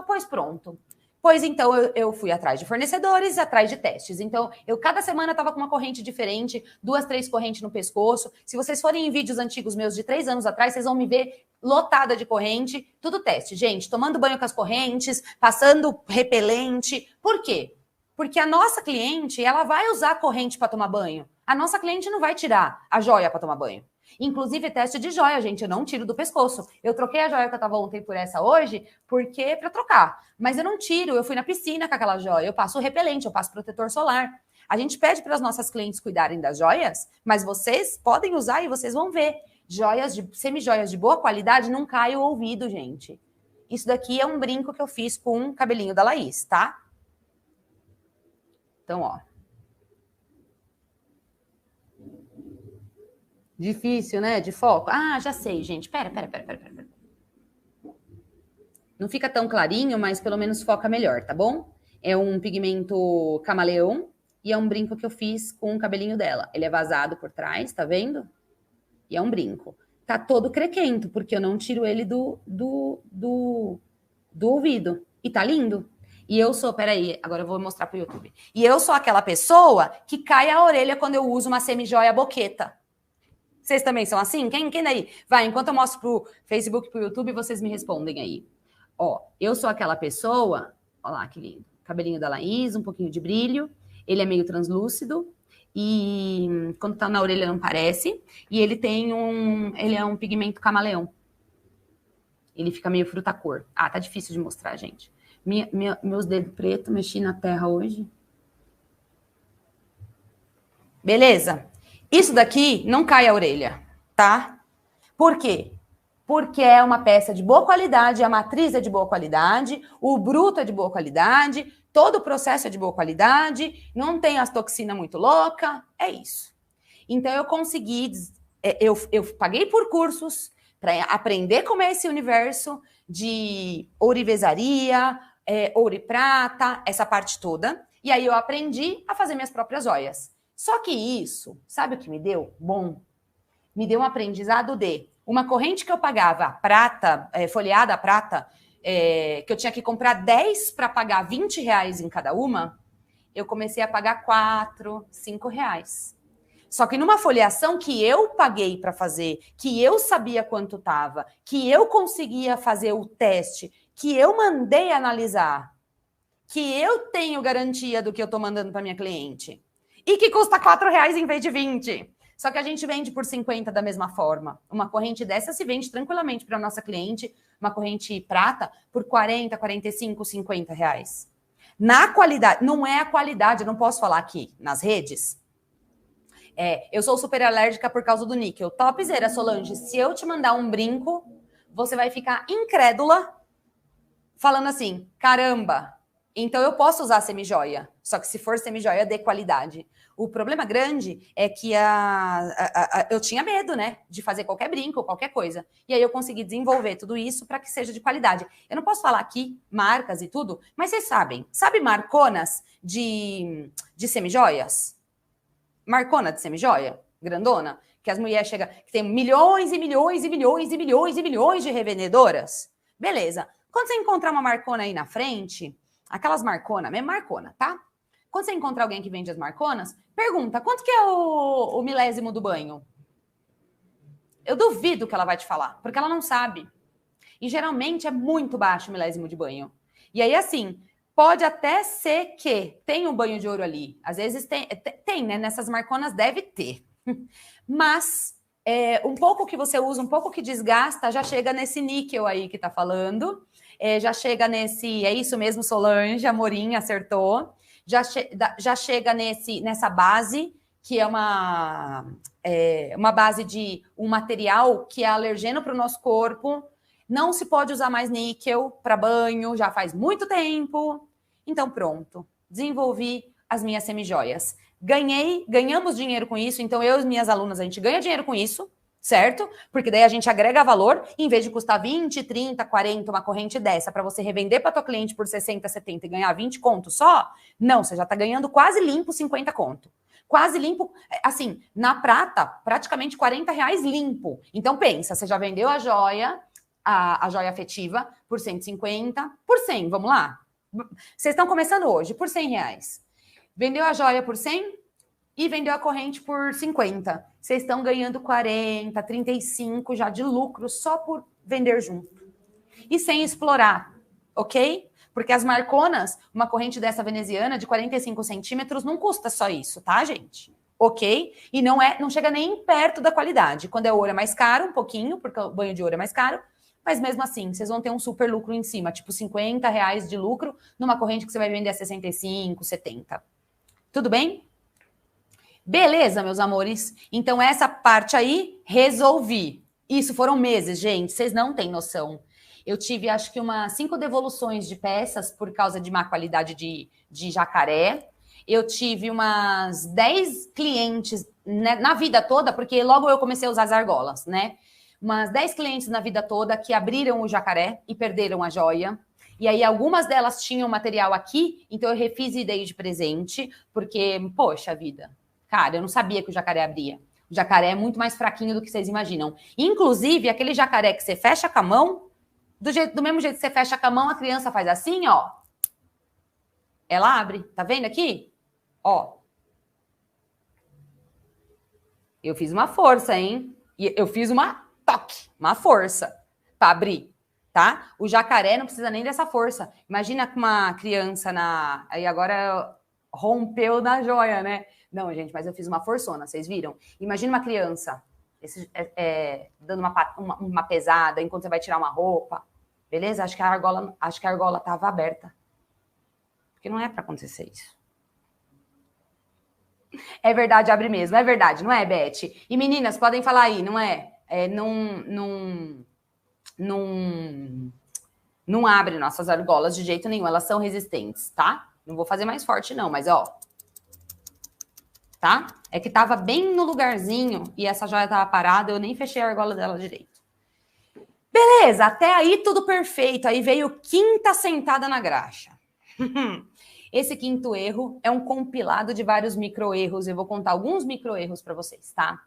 Pois pronto. Pois então eu fui atrás de fornecedores, atrás de testes. Então, cada semana estava com uma corrente diferente, 2, 3 correntes no pescoço. Se vocês forem em vídeos antigos meus de 3 anos atrás, vocês vão me ver lotada de corrente. Tudo teste, gente. Tomando banho com as correntes, passando repelente. Por quê? Porque a nossa cliente, ela vai usar a corrente para tomar banho. A nossa cliente não vai tirar a joia para tomar banho. Inclusive, teste de joia, gente, eu não tiro do pescoço. Eu troquei a joia que eu tava ontem por essa hoje, porque para trocar. Mas eu não tiro, eu fui na piscina com aquela joia, eu passo repelente, eu passo protetor solar. A gente pede para as nossas clientes cuidarem das joias, mas vocês podem usar e vocês vão ver. Semi-joias de boa qualidade não cai o ouvido, gente. Isso daqui é um brinco que eu fiz com o cabelinho da Laís, tá? Então, ó. Difícil, né? De foco. Ah, já sei, gente. Pera. Não fica tão clarinho, mas pelo menos foca melhor, tá bom? É um pigmento camaleão e é um brinco que eu fiz com o cabelinho dela. Ele é vazado por trás, tá vendo? E é um brinco. Tá todo crequento, porque eu não tiro ele do ouvido. E tá lindo. E eu sou, peraí, agora eu vou mostrar pro YouTube. E eu sou aquela pessoa que cai a orelha quando eu uso uma semi-joia boqueta. Vocês também são assim? Quem daí? Vai, enquanto eu mostro pro Facebook e pro YouTube, vocês me respondem aí. Ó, eu sou aquela pessoa, ó lá que lindo. Cabelinho da Laís, um pouquinho de brilho. Ele é meio translúcido. E quando tá na orelha não parece. E ele é um pigmento camaleão. Ele fica meio fruta-cor. Ah, tá difícil de mostrar, gente. Meus dedos pretos, mexi na terra hoje. Beleza? Isso daqui não cai a orelha, tá? Por quê? Porque é uma peça de boa qualidade, a matriz é de boa qualidade, o bruto é de boa qualidade, todo o processo é de boa qualidade, não tem as toxinas muito loucas, é isso. Então eu consegui, eu paguei por cursos para aprender como é esse universo de ourivesaria, ouro e prata, essa parte toda, e aí eu aprendi a fazer minhas próprias joias. Só que isso, sabe o que me deu? Bom, me deu um aprendizado de uma corrente que eu pagava prata, folheada prata, que eu tinha que comprar 10 para pagar R$20 em cada uma, eu comecei a pagar R$4, R$5. Só que numa folheação que eu paguei para fazer, que eu sabia quanto estava, que eu conseguia fazer o teste, que eu mandei analisar, que eu tenho garantia do que eu estou mandando para minha cliente, e que custa R$4 em vez de 20. Só que a gente vende por 50 da mesma forma. Uma corrente dessa se vende tranquilamente para a nossa cliente, uma corrente prata, por 40, 45, R$50. Na qualidade, não é a qualidade, eu não posso falar aqui nas redes. Eu sou super alérgica por causa do níquel. Topzera, Solange, se eu te mandar um brinco, você vai ficar incrédula, falando assim, caramba, então eu posso usar semi-joia, só que se for semi-joia de qualidade. O problema grande é que eu tinha medo, né, de fazer qualquer brinco, qualquer coisa. E aí eu consegui desenvolver tudo isso para que seja de qualidade. Eu não posso falar aqui marcas e tudo, mas vocês sabem. Sabe marconas de semi-joias? Marcona de semi-joia, grandona, que as mulheres chegam, que tem milhões e milhões e milhões e milhões e milhões de revendedoras. Beleza. Quando você encontrar uma marcona aí na frente, aquelas marcona, mesmo marcona, tá? Quando você encontrar alguém que vende as marconas, pergunta, quanto que é o milésimo do banho? Eu duvido que ela vai te falar, porque ela não sabe. E geralmente é muito baixo o milésimo de banho. E aí, assim, pode até ser que tenha um banho de ouro ali. Às vezes tem, né? Nessas marconas deve ter. Mas um pouco que você usa, um pouco que desgasta, já chega nesse níquel aí que tá falando. Já chega nesse... É isso mesmo, Solange, Amorim, acertou. Já chega nessa base, que é uma base de um material que é alergeno para o nosso corpo. Não se pode usar mais níquel para banho, já faz muito tempo. Então, pronto. Desenvolvi as minhas semi-joias. Ganhamos dinheiro com isso. Então, eu e minhas alunas, a gente ganha dinheiro com isso, certo? Porque daí a gente agrega valor. Em vez de custar 20, 30, 40, uma corrente dessa, para você revender para tua cliente por 60, 70 e ganhar 20 conto só, não, você já está ganhando quase limpo 50 conto. Quase limpo, assim, na prata, praticamente R$40 limpo. Então, pensa, você já vendeu a joia... A joia afetiva por 150, por 100, vamos lá. Vocês estão começando hoje, por R$100. Vendeu a joia por 100 e vendeu a corrente por 50. Vocês estão ganhando 40, 35 já de lucro só por vender junto. E sem explorar, ok? Porque as marconas, uma corrente dessa veneziana de 45 centímetros não custa só isso, tá, gente? ok? E não chega nem perto da qualidade. Quando é ouro é mais caro, um pouquinho, porque o banho de ouro é mais caro, mas mesmo assim, vocês vão ter um super lucro em cima, tipo R$50 de lucro numa corrente que você vai vender a 65, 70. Tudo bem? Beleza, meus amores? Então, essa parte aí, resolvi. Isso foram meses, gente, vocês não têm noção. Eu tive, acho que, umas 5 devoluções de peças por causa de má qualidade de jacaré. Eu tive umas 10 clientes, né, na vida toda, porque logo eu comecei a usar as argolas, né? Umas 10 clientes na vida toda que abriram o jacaré e perderam a joia. E aí, algumas delas tinham material aqui, então eu refiz e dei de presente, porque, poxa vida, cara, eu não sabia que o jacaré abria. O jacaré é muito mais fraquinho do que vocês imaginam. Inclusive, aquele jacaré que você fecha com a mão, do mesmo jeito que você fecha com a mão, a criança faz assim, ó. Ela abre. Tá vendo aqui? Ó. Eu fiz uma força, hein? E eu fiz uma força para abrir, tá? O jacaré não precisa nem dessa força. Imagina com uma criança aí agora rompeu na joia, né? Não, gente, mas eu fiz uma forçona, vocês viram? Imagina uma criança dando uma pesada enquanto você vai tirar uma roupa. Beleza? Acho que a argola tava aberta. Porque não é para acontecer isso. É verdade, abre mesmo. É verdade, não é, Beth? E meninas, podem falar aí, não é? Não abre nossas argolas de jeito nenhum. Elas são resistentes, tá? Não vou fazer mais forte, não. Mas, ó. Tá? É que tava bem no lugarzinho e essa joia tava parada. Eu nem fechei a argola dela direito. Beleza, até aí tudo perfeito. Aí veio quinta sentada na graxa. Esse quinto erro é um compilado de vários micro-erros. Eu vou contar alguns micro-erros para vocês, tá?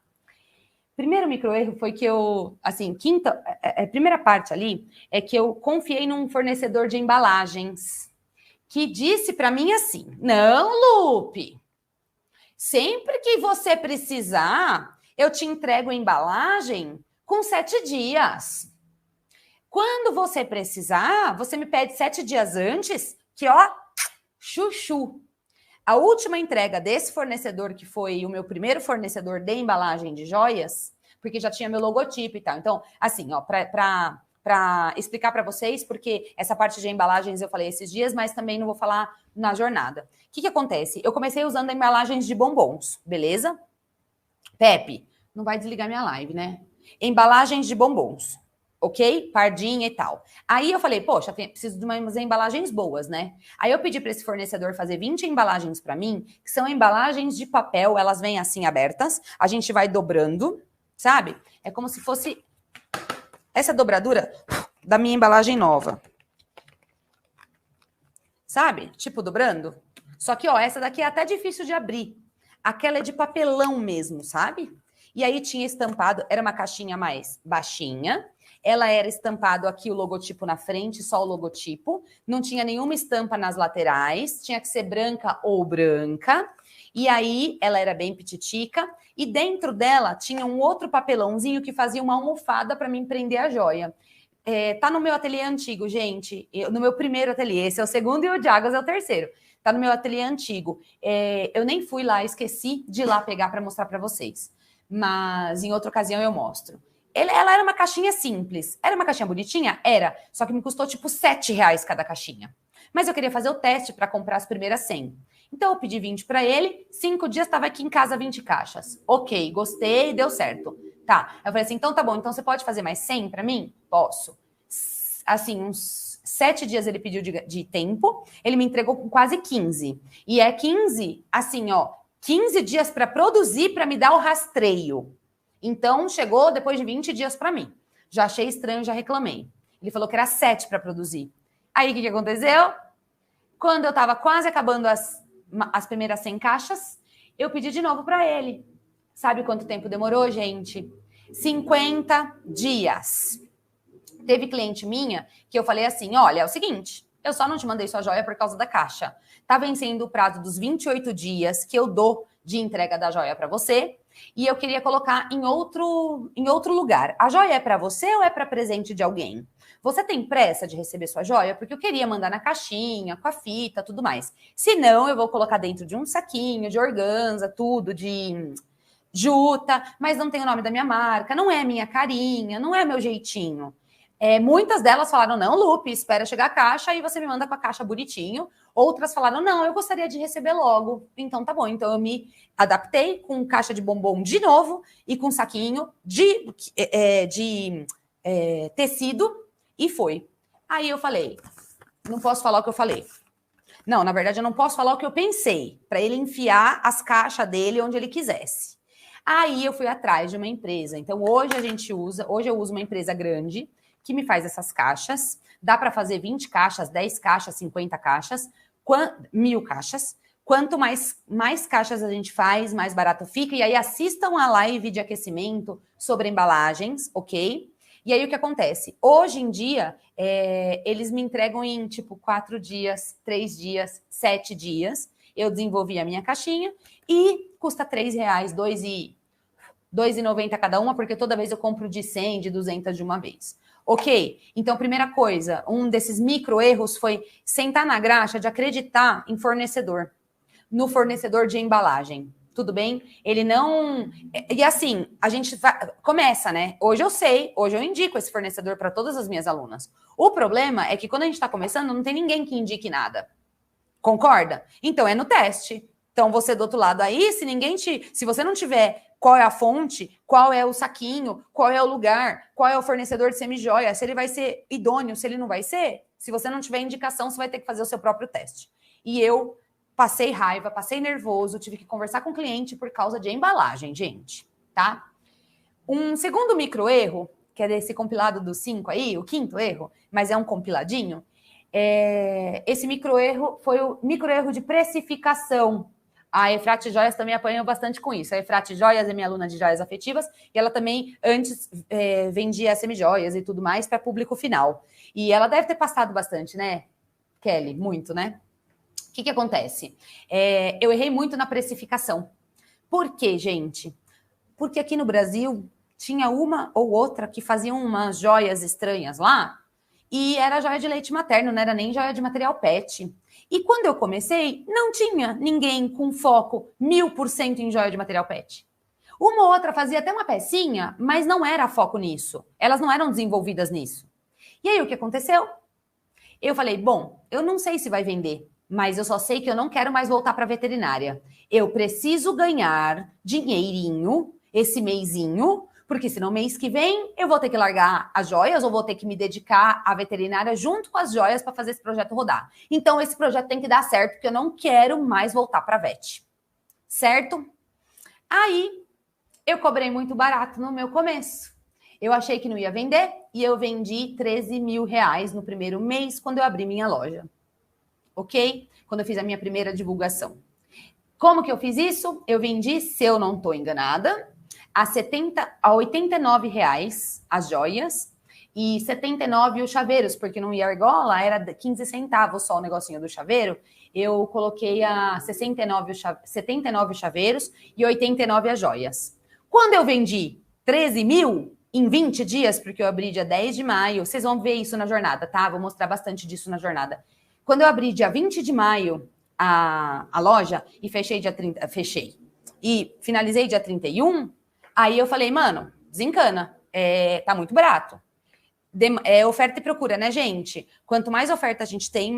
Primeiro micro-erro foi que eu, assim, primeira parte ali é que eu confiei num fornecedor de embalagens que disse para mim assim, não, Lupe, sempre que você precisar, eu te entrego a embalagem com 7 dias. Quando você precisar, você me pede 7 dias antes, que ó, chuchu. A última entrega desse fornecedor, que foi o meu primeiro fornecedor de embalagem de joias, porque já tinha meu logotipo e tal. Então, assim, ó, para explicar para vocês, porque essa parte de embalagens eu falei esses dias, mas também não vou falar na jornada. O que acontece? Eu comecei usando embalagens de bombons, beleza? Pepe, não vai desligar minha live, né? Embalagens de bombons. Ok? Pardinha e tal. Aí eu falei, poxa, preciso de umas embalagens boas, né? Aí eu pedi para esse fornecedor fazer 20 embalagens para mim, que são embalagens de papel, elas vêm assim abertas, a gente vai dobrando, sabe? É como se fosse essa dobradura da minha embalagem nova. Sabe? Tipo dobrando. Só que, ó, essa daqui é até difícil de abrir. Aquela é de papelão mesmo, sabe? E aí tinha estampado, era uma caixinha mais baixinha, ela era estampado aqui o logotipo na frente, só o logotipo, não tinha nenhuma estampa nas laterais, tinha que ser branca ou branca, e aí ela era bem pititica, e dentro dela tinha um outro papelãozinho que fazia uma almofada para mim prender a joia. Tá no meu ateliê antigo, gente, no meu primeiro ateliê, esse é o segundo e o Diagas é o terceiro. Tá no meu ateliê antigo. Eu nem fui lá, esqueci de ir lá pegar para mostrar para vocês. Mas em outra ocasião eu mostro. Ela era uma caixinha simples. Era uma caixinha bonitinha? Era. Só que me custou tipo R$7 cada caixinha. Mas eu queria fazer o teste para comprar as primeiras 100. Então eu pedi 20 para ele. 5 dias estava aqui em casa 20 caixas. Ok, gostei, deu certo. Tá. Eu falei assim, então tá bom. Então você pode fazer mais 100 para mim? Posso. Assim, uns 7 dias ele pediu de tempo. Ele me entregou com quase 15. E é 15, assim, ó. 15 dias para produzir, para me dar o rastreio. Então, chegou depois de 20 dias para mim. Já achei estranho, já reclamei. Ele falou que era 7 para produzir. Aí, o que aconteceu? Quando eu estava quase acabando as primeiras 100 caixas, eu pedi de novo para ele. Sabe quanto tempo demorou, gente? 50 dias. Teve cliente minha que eu falei assim, olha, é o seguinte, eu só não te mandei sua joia por causa da caixa. Tá vencendo o prazo dos 28 dias que eu dou de entrega da joia para você e eu queria colocar em outro lugar. A joia é para você ou é para presente de alguém? você tem pressa de receber sua joia? Porque eu queria mandar na caixinha, com a fita, tudo mais. Se não, eu vou colocar dentro de um saquinho de organza, tudo de juta, mas não tem o nome da minha marca, não é minha carinha, não é meu jeitinho. Muitas delas falaram, não, Lupe, espera chegar a caixa e você me manda com a caixa bonitinho. Outras falaram, não, eu gostaria de receber logo. Então tá bom, então eu me adaptei com caixa de bombom de novo e com saquinho de tecido e foi. Aí eu falei, não posso falar o que eu falei. Não, na verdade eu não posso falar o que eu pensei, para ele enfiar as caixas dele onde ele quisesse. Aí eu fui atrás de uma empresa. Então hoje eu uso uma empresa grande que me faz essas caixas. Dá para fazer 20 caixas, 10 caixas, 50 caixas, 1000 caixas. Quanto mais caixas a gente faz, mais barato fica. E aí assistam a live de aquecimento sobre embalagens, ok? E aí o que acontece? Hoje em dia, eles me entregam em tipo 4 dias, 3 dias, 7 dias. Eu desenvolvi a minha caixinha e custa R$3, R$2,90 cada uma, porque toda vez eu compro de 100, de 200 de uma vez. Ok? Então, primeira coisa, um desses micro erros foi sentar na graxa de acreditar em fornecedor, no fornecedor de embalagem. Tudo bem? Ele não... E assim, a gente começa, né? Hoje eu sei, hoje eu indico esse fornecedor para todas as minhas alunas. O problema é que quando a gente está começando, não tem ninguém que indique nada. Concorda? Então, é no teste. Então, você do outro lado aí, se você não tiver qual é a fonte, qual é o saquinho, qual é o lugar, qual é o fornecedor de semijoia, se ele vai ser idôneo, se ele não vai ser, se você não tiver indicação, você vai ter que fazer o seu próprio teste. E eu passei raiva, passei nervoso, tive que conversar com o cliente por causa de embalagem, gente, tá? Um segundo micro erro, que é desse compilado dos 5 aí, o quinto erro, mas é um compiladinho, esse micro erro foi o micro erro de precificação. A Efrate Joias também apanhou bastante com isso. A Efrate Joias é minha aluna de joias afetivas e ela também antes vendia semijoias e tudo mais para público final. E ela deve ter passado bastante, né, Kelly? Muito, né? O que acontece? Eu errei muito na precificação. Por quê, gente? Porque aqui no Brasil tinha uma ou outra que faziam umas joias estranhas lá e era joia de leite materno, não era nem joia de material PET. E quando eu comecei, não tinha ninguém com foco 1000% em joia de material PET. Uma ou outra fazia até uma pecinha, mas não era foco nisso. Elas não eram desenvolvidas nisso. E aí o que aconteceu? Eu falei, bom, eu não sei se vai vender, mas eu só sei que eu não quero mais voltar para a veterinária. Eu preciso ganhar dinheirinho esse mêsinho, porque senão mês que vem eu vou ter que largar as joias ou vou ter que me dedicar à veterinária junto com as joias para fazer esse projeto rodar. Então esse projeto tem que dar certo, porque eu não quero mais voltar para a vet. Certo? Aí eu cobrei muito barato no meu começo. Eu achei que não ia vender e eu vendi R$13.000 no primeiro mês quando eu abri minha loja. Ok? Quando eu fiz a minha primeira divulgação. Como que eu fiz isso? Eu vendi, se eu não estou enganada, a R$89 as joias e 79 os chaveiros, porque no argola era 15 centavos só o negocinho do chaveiro. Eu coloquei a 79 os chaveiros e 89 as joias. Quando eu vendi 13 mil em 20 dias, porque eu abri dia 10 de maio, vocês vão ver isso na jornada, tá? Vou mostrar bastante disso na jornada. Quando eu abri dia 20 de maio a loja e fechei dia 30, e finalizei dia 31, aí eu falei, mano, desencana, tá muito barato. Oferta e procura, né, gente? Quanto mais oferta a gente tem,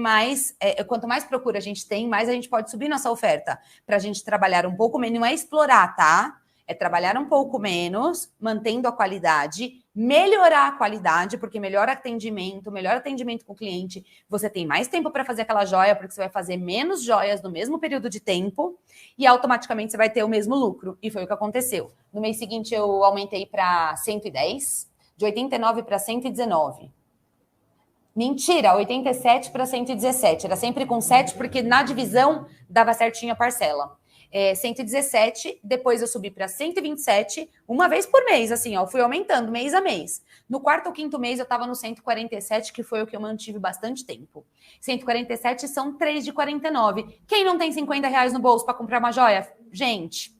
quanto mais procura a gente tem, mais a gente pode subir nossa oferta. Pra gente trabalhar um pouco menos, não é explorar, tá? É trabalhar um pouco menos, mantendo a qualidade, melhorar a qualidade, porque melhor atendimento com o cliente, você tem mais tempo para fazer aquela joia, porque você vai fazer menos joias no mesmo período de tempo e automaticamente você vai ter o mesmo lucro. E foi o que aconteceu. No mês seguinte eu aumentei para 110, de 89 para 119. Mentira, 87 para 117. Era sempre com 7, porque na divisão dava certinho a parcela. 117, depois eu subi para 127, uma vez por mês, assim, ó, fui aumentando mês a mês. No quarto ou quinto mês eu estava no 147, que foi o que eu mantive bastante tempo. 147 são 3 de 49. Quem não tem R$50 no bolso para comprar uma joia? Gente,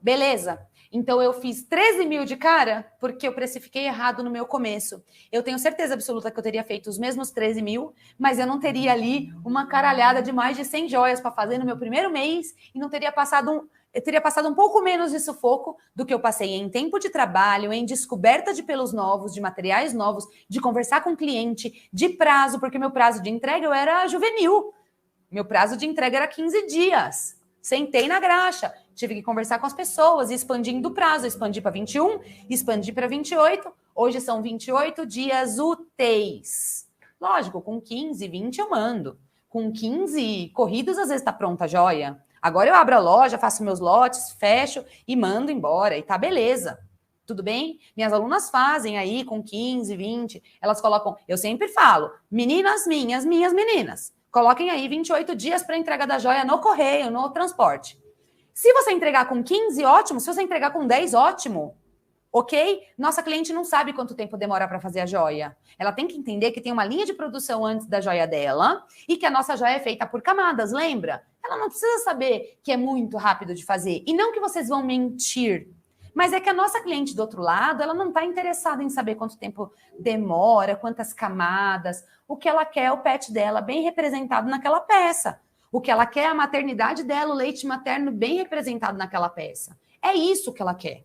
beleza. Então, eu fiz 13 mil de cara porque eu precifiquei errado no meu começo. Eu tenho certeza absoluta que eu teria feito os mesmos 13 mil, mas eu não teria ali uma caralhada de mais de 100 joias para fazer no meu primeiro mês e não teria passado eu teria passado um pouco menos de sufoco do que eu passei em tempo de trabalho, em descoberta de pelos novos, de materiais novos, de conversar com o cliente, de prazo, porque meu prazo de entrega eu era juvenil. Meu prazo de entrega era 15 dias. Sentei na graxa, tive que conversar com as pessoas, expandindo o prazo, expandi para 21, expandi para 28. Hoje são 28 dias úteis. Lógico, com 15, 20 eu mando. Com 15 corridos, às vezes está pronta a joia. Agora eu abro a loja, faço meus lotes, fecho e mando embora. E tá beleza. Tudo bem? Minhas alunas fazem aí com 15, 20. Elas colocam... Eu sempre falo, meninas minhas meninas. Coloquem aí 28 dias para entrega da joia no correio, no transporte. Se você entregar com 15, ótimo. Se você entregar com 10, ótimo. Ok? Nossa cliente não sabe quanto tempo demora para fazer a joia. Ela tem que entender que tem uma linha de produção antes da joia dela e que a nossa joia é feita por camadas, lembra? Ela não precisa saber que é muito rápido de fazer. E não que vocês vão mentir. Mas é que a nossa cliente do outro lado, ela não está interessada em saber quanto tempo demora, quantas camadas. O que ela quer é o pet dela bem representado naquela peça. O que ela quer é a maternidade dela, o leite materno bem representado naquela peça. É isso que ela quer.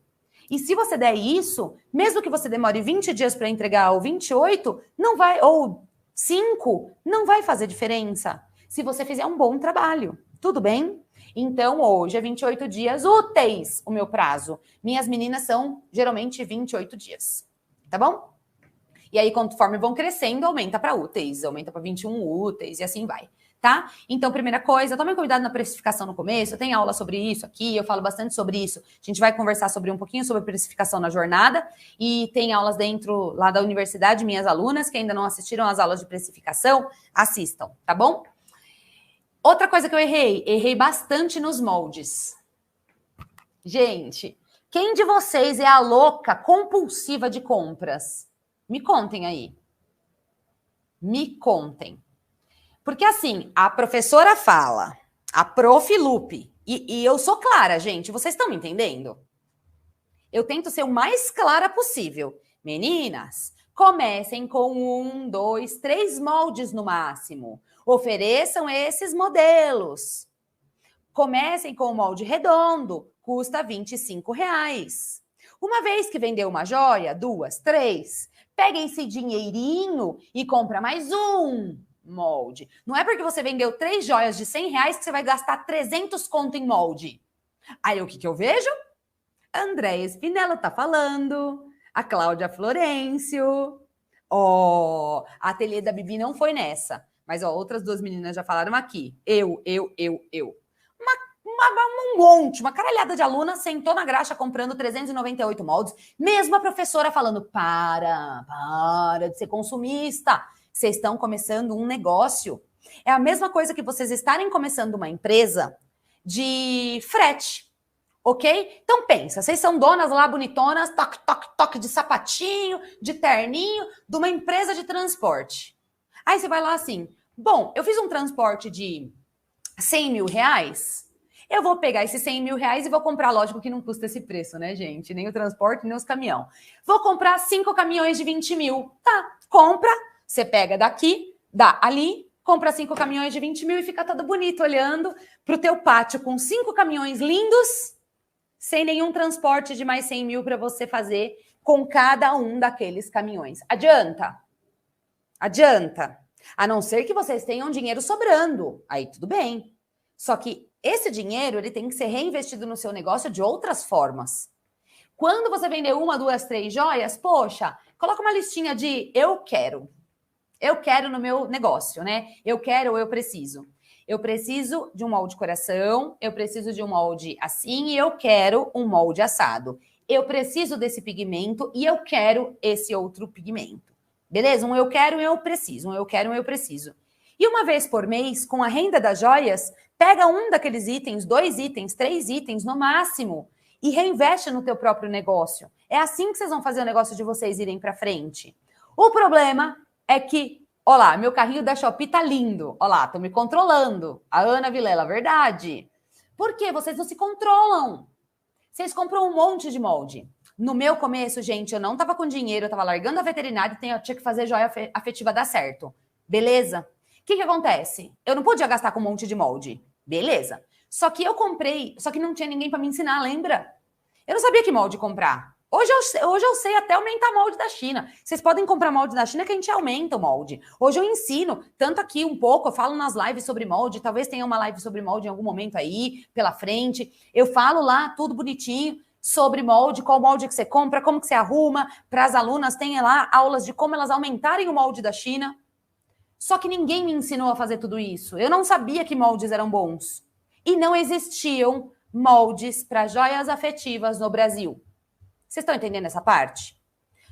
E se você der isso, mesmo que você demore 20 dias para entregar ou 28, não vai, ou 5, não vai fazer diferença se você fizer um bom trabalho. Tudo bem? Então, hoje é 28 dias úteis o meu prazo. Minhas meninas são geralmente 28 dias. Tá bom? E aí, conforme vão crescendo, aumenta para úteis, aumenta para 21 úteis e assim vai. Tá? Então, primeira coisa, tome cuidado na precificação no começo. Tem aula sobre isso aqui, eu falo bastante sobre isso. A gente vai conversar sobre um pouquinho sobre precificação na jornada e tem aulas dentro lá da universidade, minhas alunas que ainda não assistiram às aulas de precificação, assistam, tá bom? Outra coisa que eu errei bastante nos moldes. Gente, quem de vocês é a louca compulsiva de compras? Me contem aí. Me contem. Porque assim, a professora fala, a prof. Lupe, e eu sou clara, gente, vocês estão me entendendo? Eu tento ser o mais clara possível. Meninas, comecem com 1, 2, 3 moldes no máximo. Ofereçam esses modelos. Comecem com o molde redondo, custa R$25. Uma vez que vendeu uma joia, 2, 3, peguem esse dinheirinho e compra mais um molde. Não é porque você vendeu 3 joias de R$100 que você vai gastar 300 conto em molde. Aí o que eu vejo? A Andréia Spinella tá falando, a Cláudia Florencio, a ateliê da Bibi não foi nessa, mas outras 2 meninas já falaram aqui. Eu. Um monte, uma caralhada de aluna sentou na graxa comprando 398 moldes, mesmo a professora falando, para de ser consumista, vocês estão começando um negócio. É a mesma coisa que vocês estarem começando uma empresa de frete, ok? Então pensa, vocês são donas lá bonitonas, toque de sapatinho, de terninho, de uma empresa de transporte. Aí você vai lá assim, bom, eu fiz um transporte de R$100 mil, eu vou pegar esses R$100 mil e vou comprar, lógico que não custa esse preço, né, gente? Nem o transporte, nem os caminhão. Vou comprar 5 caminhões de 20 mil. Tá, compra, você pega daqui, dá ali, compra 5 caminhões de 20 mil e fica todo bonito olhando pro teu pátio com 5 caminhões lindos, sem nenhum transporte de mais 100 mil para você fazer com cada um daqueles caminhões. Adianta? Adianta. A não ser que vocês tenham dinheiro sobrando. Aí tudo bem. Só que esse dinheiro ele tem que ser reinvestido no seu negócio de outras formas. Quando você vender 1, 2, 3 joias, poxa, coloca uma listinha de eu quero. Eu quero no meu negócio, né? Eu quero ou eu preciso. Eu preciso de um molde coração, eu preciso de um molde assim e eu quero um molde assado. Eu preciso desse pigmento e eu quero esse outro pigmento. Beleza? Um eu quero e eu preciso. Um eu quero e eu preciso. E uma vez por mês, com a renda das joias, pega um daqueles itens, 2 itens, 3 itens no máximo e reinveste no teu próprio negócio. É assim que vocês vão fazer o negócio de vocês irem para frente. O problema é que, ó lá, meu carrinho da Shopee tá lindo. Ó lá, tô me controlando. A Ana Vilela, verdade. Por quê? Vocês não se controlam. Vocês compram um monte de molde. No meu começo, gente, eu não tava com dinheiro, eu tava largando a veterinária e eu tinha que fazer joia afetiva dar certo. Beleza? O que acontece? Eu não podia gastar com um monte de molde. Beleza. Só que eu comprei, só que não tinha ninguém para me ensinar, lembra? Eu não sabia que molde comprar. Hoje eu sei até aumentar molde da China. Vocês podem comprar molde da China que a gente aumenta o molde. Hoje eu ensino, tanto aqui um pouco, eu falo nas lives sobre molde, talvez tenha uma live sobre molde em algum momento aí, pela frente. Eu falo lá tudo bonitinho sobre molde, qual molde que você compra, como que você arruma, para as alunas tenha lá aulas de como elas aumentarem o molde da China. Só que ninguém me ensinou a fazer tudo isso. Eu não sabia que moldes eram bons. E não existiam moldes para joias afetivas no Brasil. Vocês estão entendendo essa parte?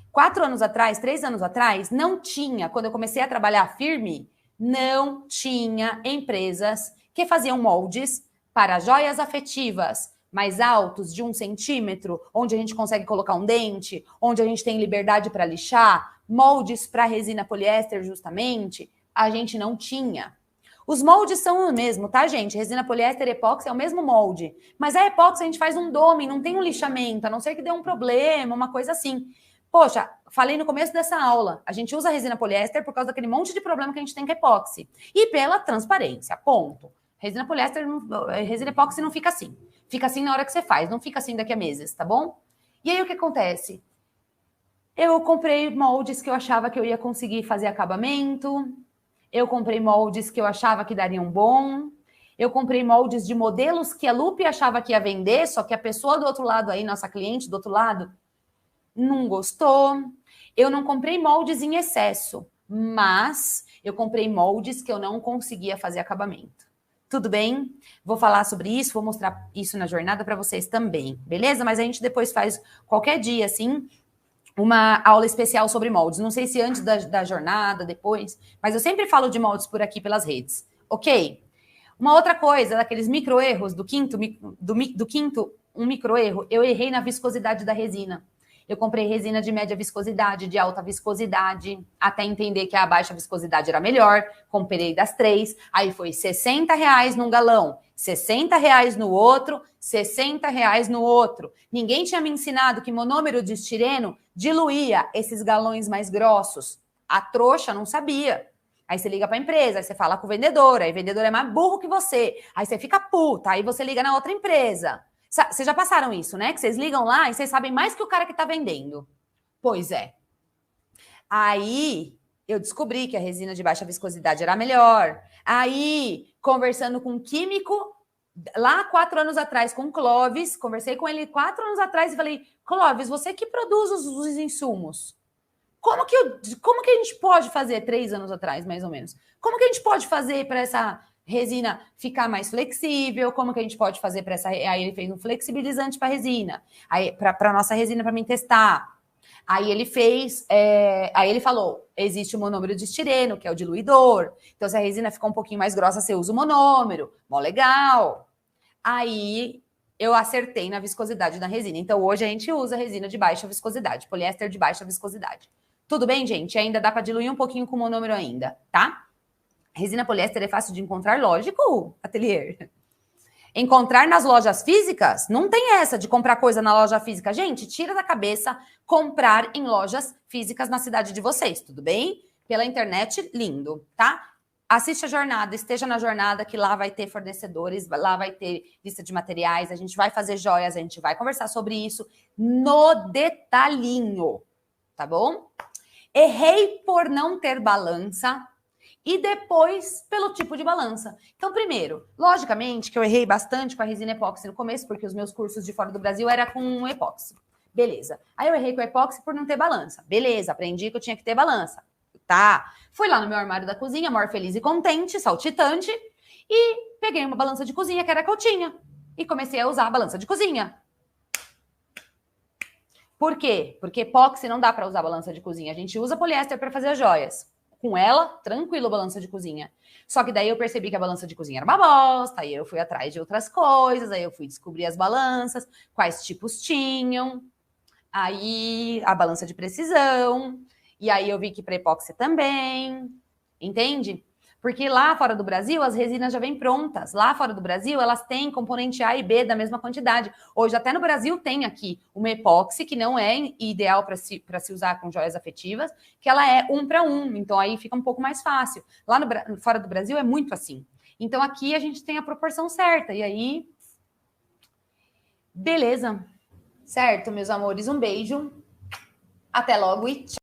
4 anos atrás, 3 anos atrás, não tinha, quando eu comecei a trabalhar firme, não tinha empresas que faziam moldes para joias afetivas mais altos, de 1 centímetro, onde a gente consegue colocar um dente, onde a gente tem liberdade para lixar, moldes para resina poliéster, justamente, a gente não tinha. Os moldes são o mesmo, tá, gente? Resina poliéster e epóxi é o mesmo molde. Mas a epóxi a gente faz um dome, não tem um lixamento, a não ser que dê um problema, uma coisa assim. Poxa, falei no começo dessa aula, a gente usa resina poliéster por causa daquele monte de problema que a gente tem com a epóxi. E pela transparência, ponto. Resina poliéster, resina epóxi não fica assim. Fica assim na hora que você faz, não fica assim daqui a meses, tá bom? E aí o que acontece? Eu comprei moldes que eu achava que eu ia conseguir fazer acabamento. Eu comprei moldes que eu achava que dariam bom. Eu comprei moldes de modelos que a Lupe achava que ia vender, só que a pessoa do outro lado aí, nossa cliente do outro lado, não gostou. Eu não comprei moldes em excesso, mas eu comprei moldes que eu não conseguia fazer acabamento. Tudo bem? Vou falar sobre isso, vou mostrar isso na jornada para vocês também, beleza? Mas a gente depois faz qualquer dia, assim, uma aula especial sobre moldes. Não sei se antes da jornada, depois, mas eu sempre falo de moldes por aqui pelas redes, ok? Uma outra coisa, daqueles micro-erros do quinto, um micro-erro, eu errei na viscosidade da resina. Eu comprei resina de média viscosidade, de alta viscosidade, até entender que a baixa viscosidade era melhor. Comprei das 3, aí foi R$60 num galão, R$60 no outro, R$60 no outro. Ninguém tinha me ensinado que monômero de estireno diluía esses galões mais grossos. A trouxa não sabia. Aí você liga para a empresa, aí você fala com o vendedor, aí o vendedor é mais burro que você. Aí você fica puta, aí você liga na outra empresa. Vocês já passaram isso, né? Que vocês ligam lá e vocês sabem mais que o cara que está vendendo. Pois é. Aí eu descobri que a resina de baixa viscosidade era melhor. Aí, conversando com um químico, lá 4 anos atrás, com o Clóvis, conversei com ele 4 anos atrás e falei, Clóvis, você que produz os insumos, como que a gente pode fazer 3 anos atrás, mais ou menos? Como que a gente pode fazer para essa resina ficar mais flexível? Como que a gente pode fazer para essa... Aí ele fez um flexibilizante para resina, aí para a nossa resina para mim testar. Aí ele fez, aí ele falou, existe o monômero de estireno, que é o diluidor. Então, se a resina ficar um pouquinho mais grossa, você usa o monômero. Mó legal. Aí eu acertei na viscosidade da resina. Então, hoje a gente usa resina de baixa viscosidade, poliéster de baixa viscosidade. Tudo bem, gente? Ainda dá para diluir um pouquinho com o monômero ainda, tá? Resina poliéster é fácil de encontrar, lógico, ateliê. Encontrar nas lojas físicas? Não tem essa de comprar coisa na loja física. Gente, tira da cabeça comprar em lojas físicas na cidade de vocês, tudo bem? Pela internet, lindo, tá? Assiste a jornada, esteja na jornada, que lá vai ter fornecedores, lá vai ter lista de materiais, a gente vai fazer joias, a gente vai conversar sobre isso no detalhinho, tá bom? Errei por não ter balança e depois pelo tipo de balança. Então, primeiro, logicamente que eu errei bastante com a resina epóxi no começo, porque os meus cursos de fora do Brasil era com epóxi. Beleza. Aí eu errei com epóxi por não ter balança. Beleza, aprendi que eu tinha que ter balança. Tá. Fui lá no meu armário da cozinha, maior feliz e contente, saltitante, e peguei uma balança de cozinha que era a que eu tinha. E comecei a usar a balança de cozinha. Por quê? Porque epóxi não dá para usar balança de cozinha. A gente usa poliéster para fazer as joias. Com ela, tranquilo, balança de cozinha. Só que daí eu percebi que a balança de cozinha era uma bosta, aí eu fui atrás de outras coisas, aí eu fui descobrir as balanças, quais tipos tinham, aí a balança de precisão, e aí eu vi que para epóxi também, entende? Porque lá fora do Brasil, as resinas já vêm prontas. Lá fora do Brasil, elas têm componente A e B da mesma quantidade. Hoje, até no Brasil, tem aqui uma epóxi, que não é ideal para se usar com joias afetivas, que ela é 1 para 1. Então, aí fica um pouco mais fácil. Lá fora do Brasil, é muito assim. Então, aqui a gente tem a proporção certa. E aí, beleza. Certo, meus amores? Um beijo. Até logo e tchau.